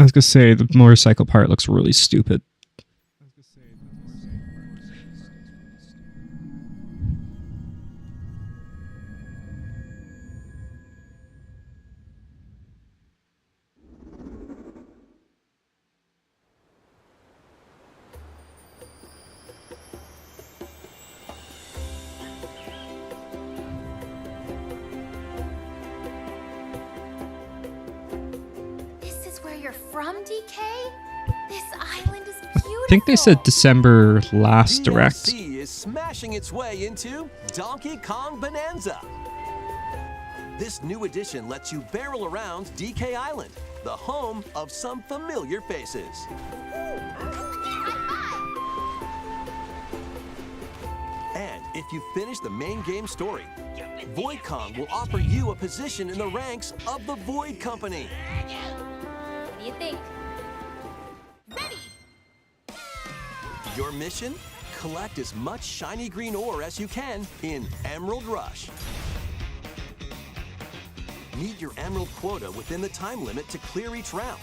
I was gonna say the motorcycle part looks really stupid. This is where you're from, DK? This island is beautiful. I think they said December last direct. DLC is smashing its way into Donkey Kong Bonanza. This new edition lets you barrel around DK Island, the home of some familiar faces. And if you finish the main game story, Void Kong will offer you a position in the ranks of the Void Company. What do you think? Your mission? Collect as much shiny green ore as you can in Emerald Rush. Meet your emerald quota within the time limit to clear each round.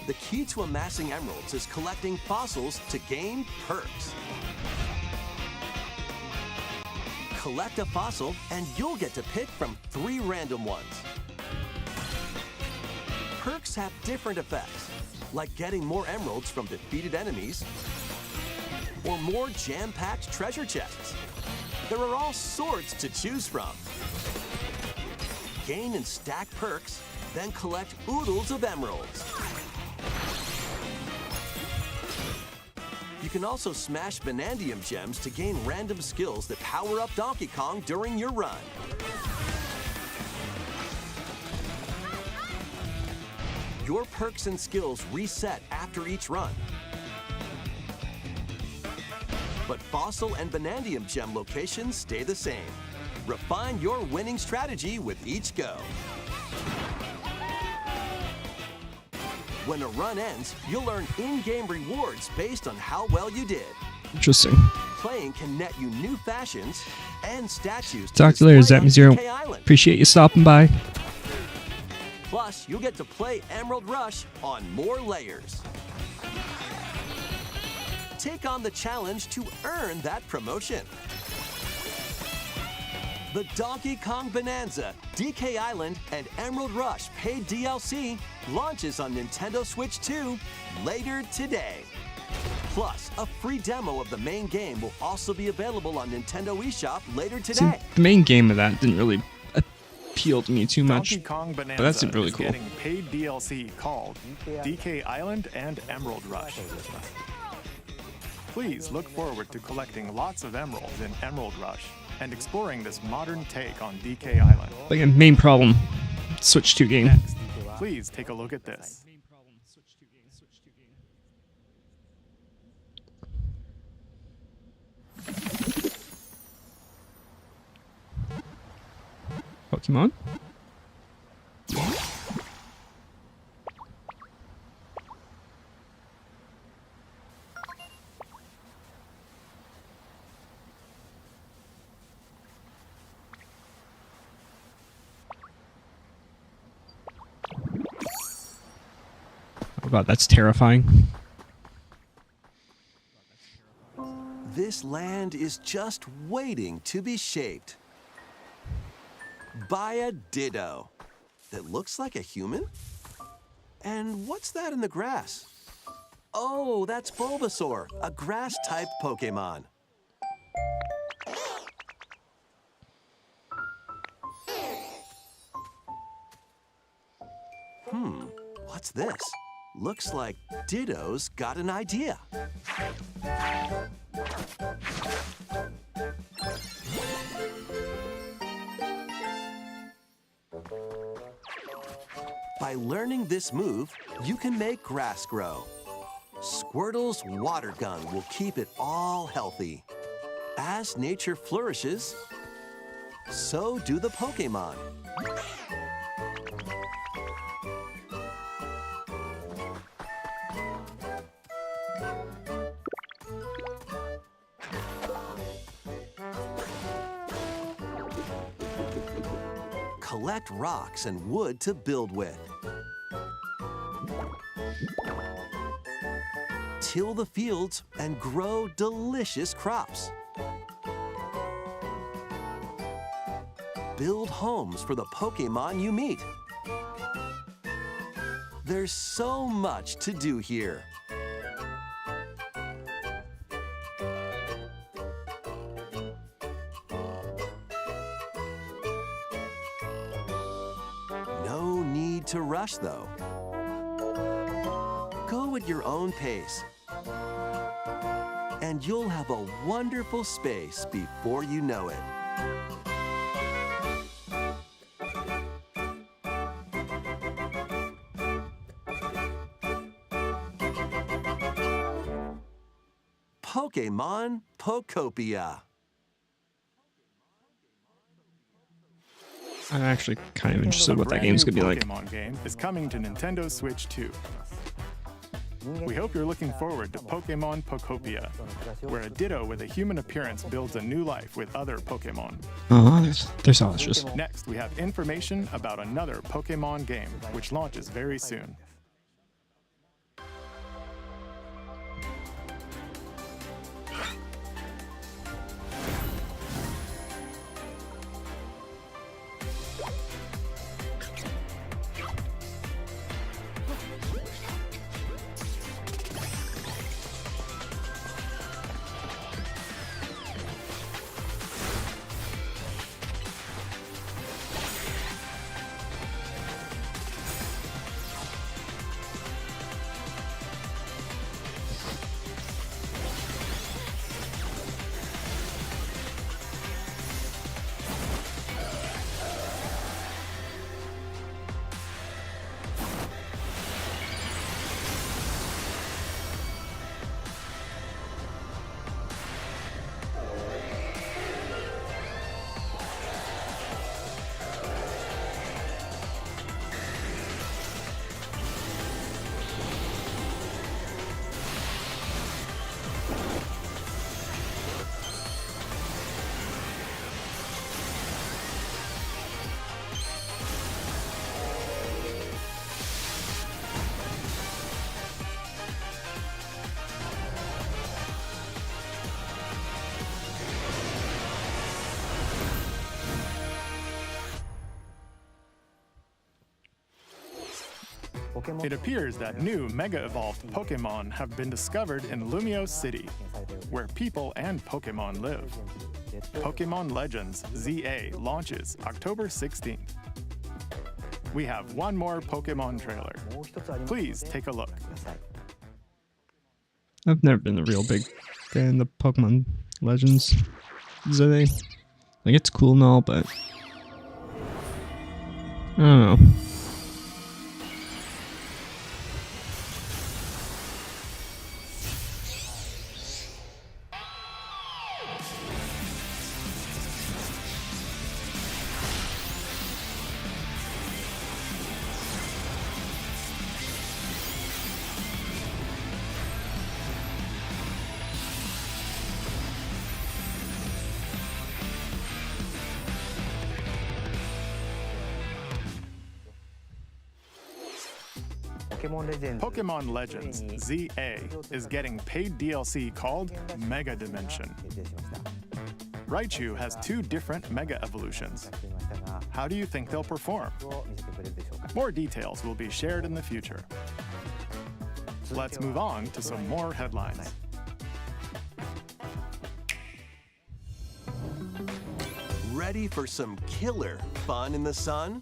The key to amassing emeralds is collecting fossils to gain perks. Collect a fossil and you'll get to pick from 3 random ones. Perks have different effects, like getting more emeralds from defeated enemies or more jam-packed treasure chests. There are all sorts to choose from. Gain and stack perks, then collect oodles of emeralds. You can also smash Vanadium gems to gain random skills that power up Donkey Kong during your run. Your perks and skills reset after each run. But Fossil and Vanadium gem locations stay the same. Refine your winning strategy with each go. When a run ends, you'll earn in-game rewards based on how well you did. Interesting. Playing can net you new fashions and statues. Talk to you later, display on Zap0. DK Island. Appreciate you stopping by. Plus, you'll get to play Emerald Rush on more layers. Take on the challenge to earn that promotion. The Donkey Kong Bonanza, DK Island, and Emerald Rush paid DLC launches on Nintendo Switch 2 later today. Plus, a free demo of the main game will also be available on Nintendo eShop later See, today. the main game of that didn't really appeal to me too much, Donkey Kong but Bonanza that seemed really is cool. getting paid DLC called DK Island and Emerald Rush. Please look forward to collecting lots of emeralds in Emerald Rush and exploring this modern take on DK Island. Like a main problem, Switch 2 game. Next, please take a look at this. Pokemon? Oh god, that's terrifying. This land is just waiting to be shaped by a Ditto that looks like a human. And what's that in the grass? Oh, that's Bulbasaur, a grass-type Pokemon. What's this? Looks like Ditto's got an idea. By learning this move, you can make grass grow. Squirtle's water gun will keep it all healthy. As nature flourishes, so do the Pokemon. Collect rocks and wood to build with. Till the fields and grow delicious crops. Build homes for the Pokemon you meet. There's so much to do here. No need to rush, though. Go at your own pace, and you'll have a wonderful space before you know it. Pokemon Pokopia. I'm actually kind of interested what that game's gonna be like. Pokemon game is coming to Nintendo Switch 2. We hope you're looking forward to Pokemon Pokopia, where a Ditto with a human appearance builds a new life with other Pokemon. There's Ostrich. Next, we have information about another Pokemon game, which launches very soon. It appears that new Mega Evolved Pokemon have been discovered in Lumio City, where people and Pokemon live. Pokemon Legends ZA launches October 16th. We have one more Pokemon trailer. Please take a look. I've never been a real big fan of Pokemon Legends. ZA. Like, it's cool and all, but I don't know. Pokemon Legends ZA is getting paid DLC called Mega Dimension. Raichu has 2 different Mega Evolutions. How do you think they'll perform? More details will be shared in the future. Let's move on to some more headlines. Ready for some killer fun in the sun?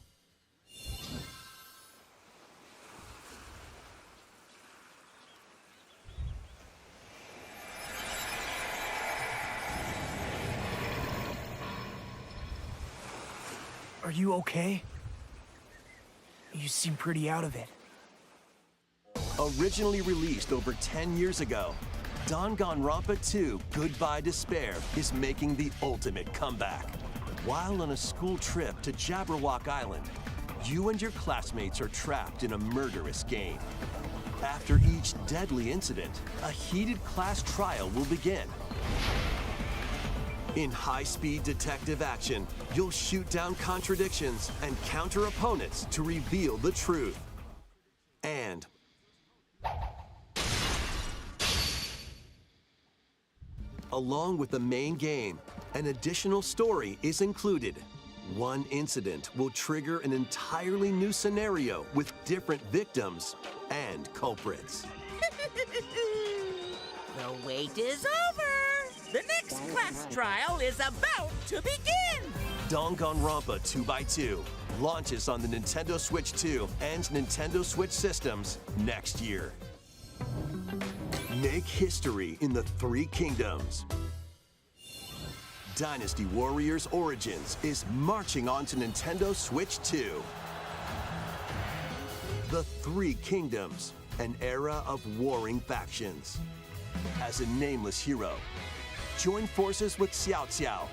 Are you okay? You seem pretty out of it. Originally released over 10 years ago, Danganronpa 2 Goodbye Despair is making the ultimate comeback. While on a school trip to Jabberwock Island, you and your classmates are trapped in a murderous game. After each deadly incident, a heated class trial will begin. In high-speed detective action, you'll shoot down contradictions and counter opponents to reveal the truth. And along with the main game, an additional story is included. One incident will trigger an entirely new scenario with different victims and culprits. The wait is over! The next class trial is about to begin! Danganronpa 2x2 launches on the Nintendo Switch 2 and Nintendo Switch systems next year. Make history in the 3 kingdoms. Dynasty Warriors Origins is marching on to Nintendo Switch 2. The 3 Kingdoms, an era of warring factions. As a nameless hero, join forces with Xiao Xiao,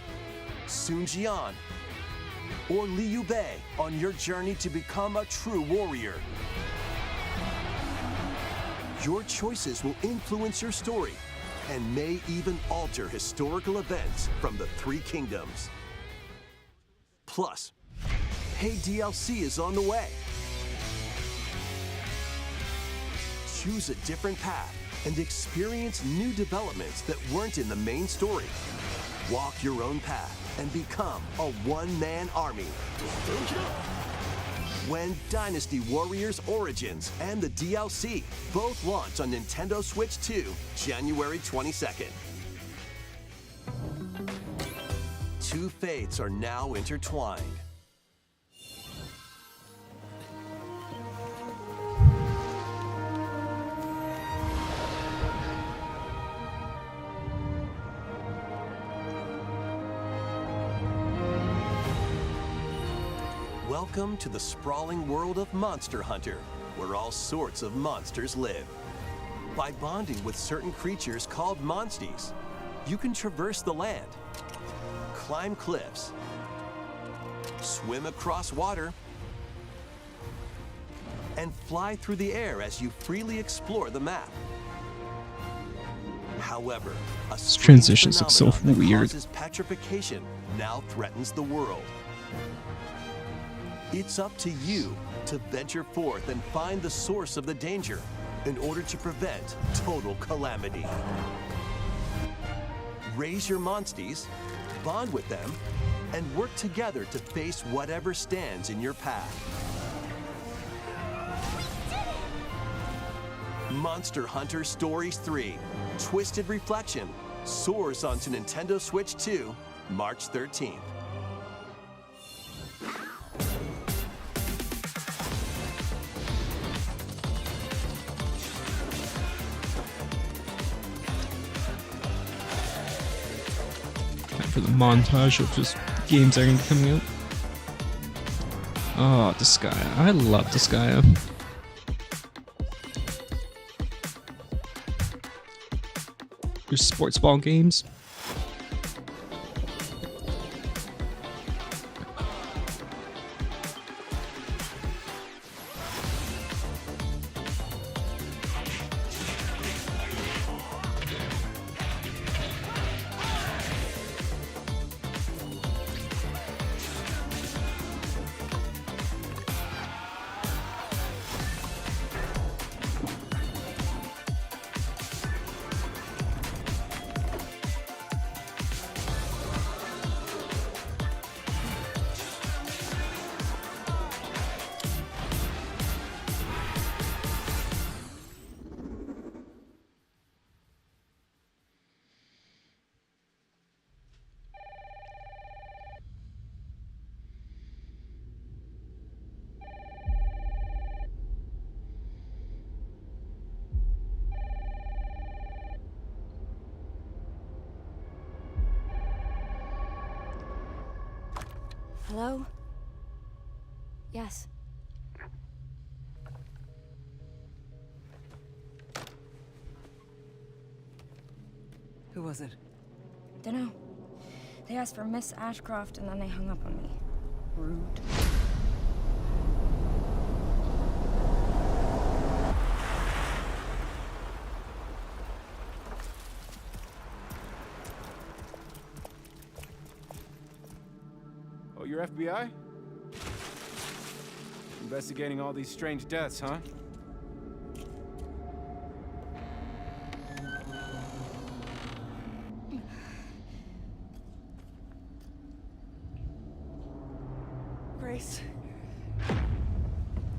Sun Jian, or Liu Bei on your journey to become a true warrior. Your choices will influence your story and may even alter historical events from the 3 kingdoms. Plus, paid DLC is on the way. Choose a different path and experience new developments that weren't in the main story. Walk your own path and become a one-man army. When Dynasty Warriors Origins and the DLC both launch on Nintendo Switch 2, January 22nd. 2 fates are now intertwined. Welcome to the sprawling world of Monster Hunter, where all sorts of monsters live. By bonding with certain creatures called monsties, you can traverse the land, climb cliffs, swim across water, and fly through the air as you freely explore the map. However, a This transitions look so phenomenon that weird. causes petrification now threatens the world. It's up to you to venture forth and find the source of the danger in order to prevent total calamity. Raise your monsties, bond with them, and work together to face whatever stands in your path. Monster Hunter Stories 3: Twisted Reflection soars onto Nintendo Switch 2, March 13th. For the montage of just games that are going to be coming out. Oh, Disgaea. I love Disgaea. There's sports ball games. Hello? Yes. Who was it? Dunno. They asked for Miss Ashcroft and then they hung up on me. Rude. Oh, you're FBI? Investigating all these strange deaths, huh? Grace.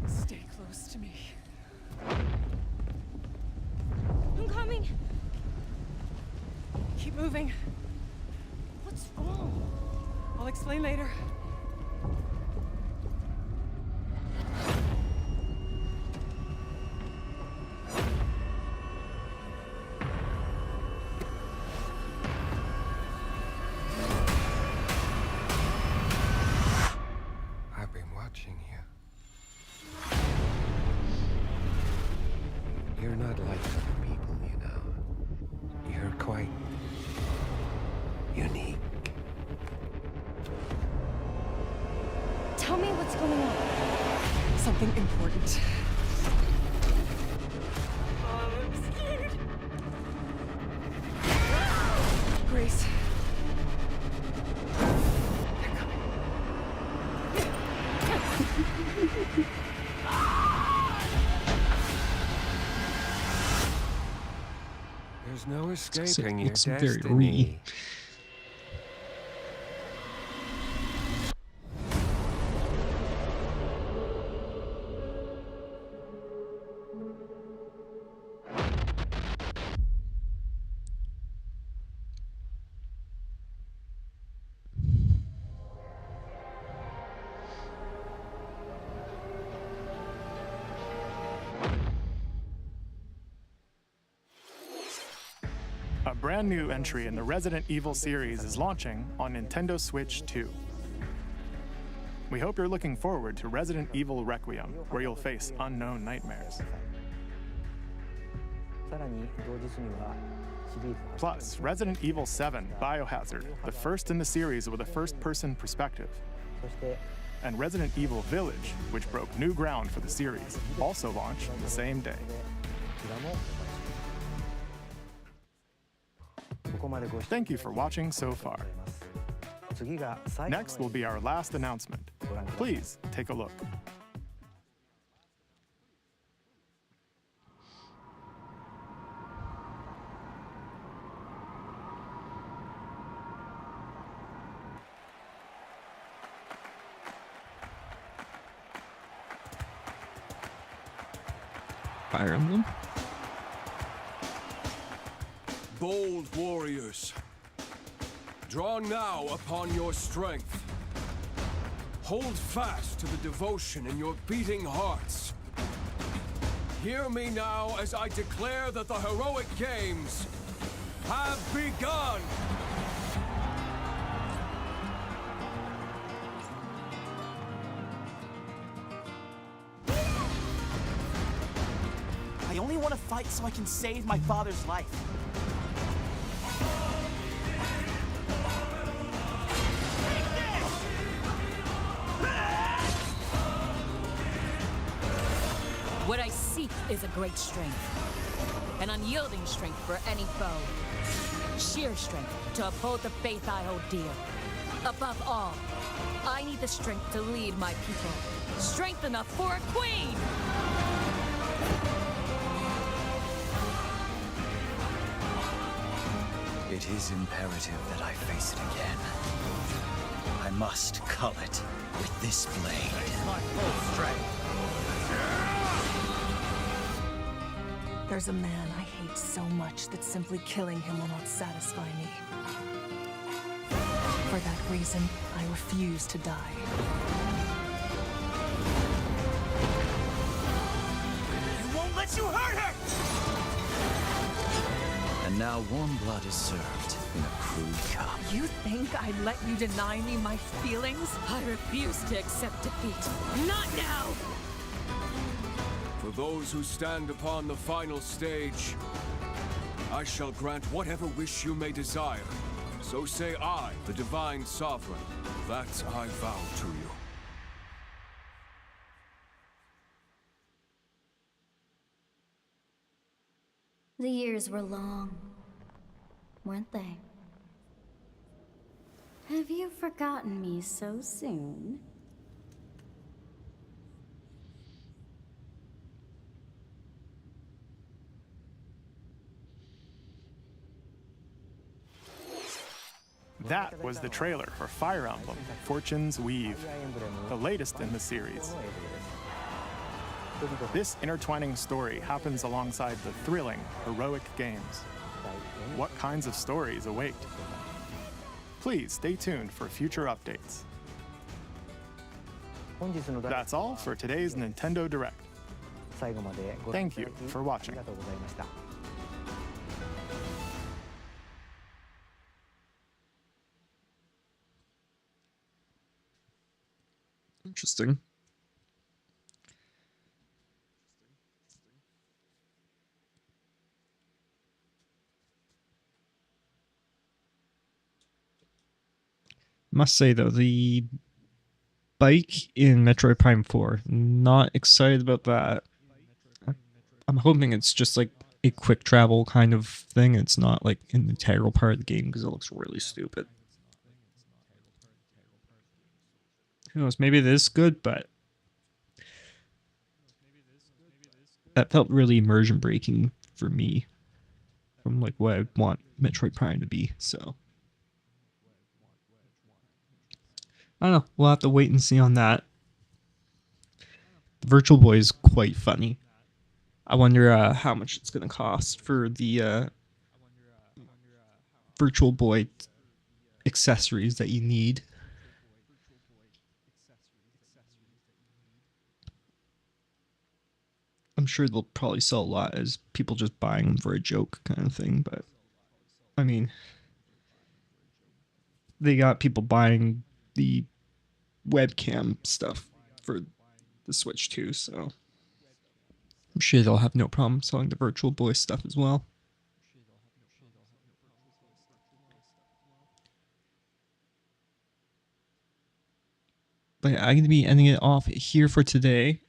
Stay close to me. I'm coming! Keep moving. What's wrong? I'll explain later. I've been watching you. You're not like other people, you know. You're quite unique. Tell me what's going on. Something important. I'm scared. Grace. There's no It escaping your looks very destiny. A brand new entry in the Resident Evil series is launching on Nintendo Switch 2. We hope you're looking forward to Resident Evil Requiem, where you'll face unknown nightmares. Plus, Resident Evil 7 Biohazard, the first in the series with a first-person perspective. And Resident Evil Village, which broke new ground for the series, also launched the same day. Thank you for watching so far. Next will be our last announcement. Please take a look. Fire Emblem. Bold warriors, draw now upon your strength. Hold fast to the devotion in your beating hearts. Hear me now as I declare that the heroic games have begun! I only want to fight so I can save my father's life. What I seek is a great strength. An unyielding strength for any foe. Sheer strength to uphold the faith I hold dear. Above all, I need the strength to lead my people. Strength enough for a queen! It is imperative that I face it again. I must cull it with this blade. My full strength. There's a man I hate so much that simply killing him will not satisfy me. For that reason, I refuse to die. I won't let you hurt her! And And now warm blood is served in a crude cup. You think I'd let you deny me my feelings? I refuse to accept defeat. Not now! For those who stand upon the final stage, I shall grant whatever wish you may desire. So say I, the Divine Sovereign, that I vow to you. The years were long, weren't they? Have you forgotten me so soon? That was the trailer for Fire Emblem Fortune's Weave, the latest in the series. This intertwining story happens alongside the thrilling, heroic games. What kinds of stories await? Please stay tuned for future updates. That's all for today's Nintendo Direct. Thank you for watching. Interesting. Must say though, the bike in Metroid Prime 4, not excited about that. I'm hoping it's just like a quick travel kind of thing. It's not like an integral part of the game because it looks really stupid. Who knows, maybe it is good, but that felt really immersion breaking for me from like what I want Metroid Prime to be, so I don't know, we'll have to wait and see on that. The Virtual Boy is quite funny. I wonder how much it's going to cost for the Virtual Boy accessories that you need. I'm sure they'll probably sell a lot as people just buying them for a joke kind of thing, but I mean, they got people buying the webcam stuff for the Switch too, so I'm sure they'll have no problem selling the Virtual Boy stuff as well. But yeah, I'm going to be ending it off here for today.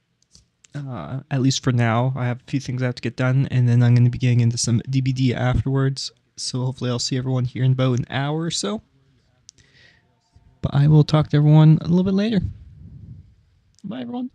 At least for now. I have a few things I have to get done, and then I'm going to be getting into some DBD afterwards. So hopefully I'll see everyone here in about an hour or so. But I will talk to everyone a little bit later. Bye, everyone.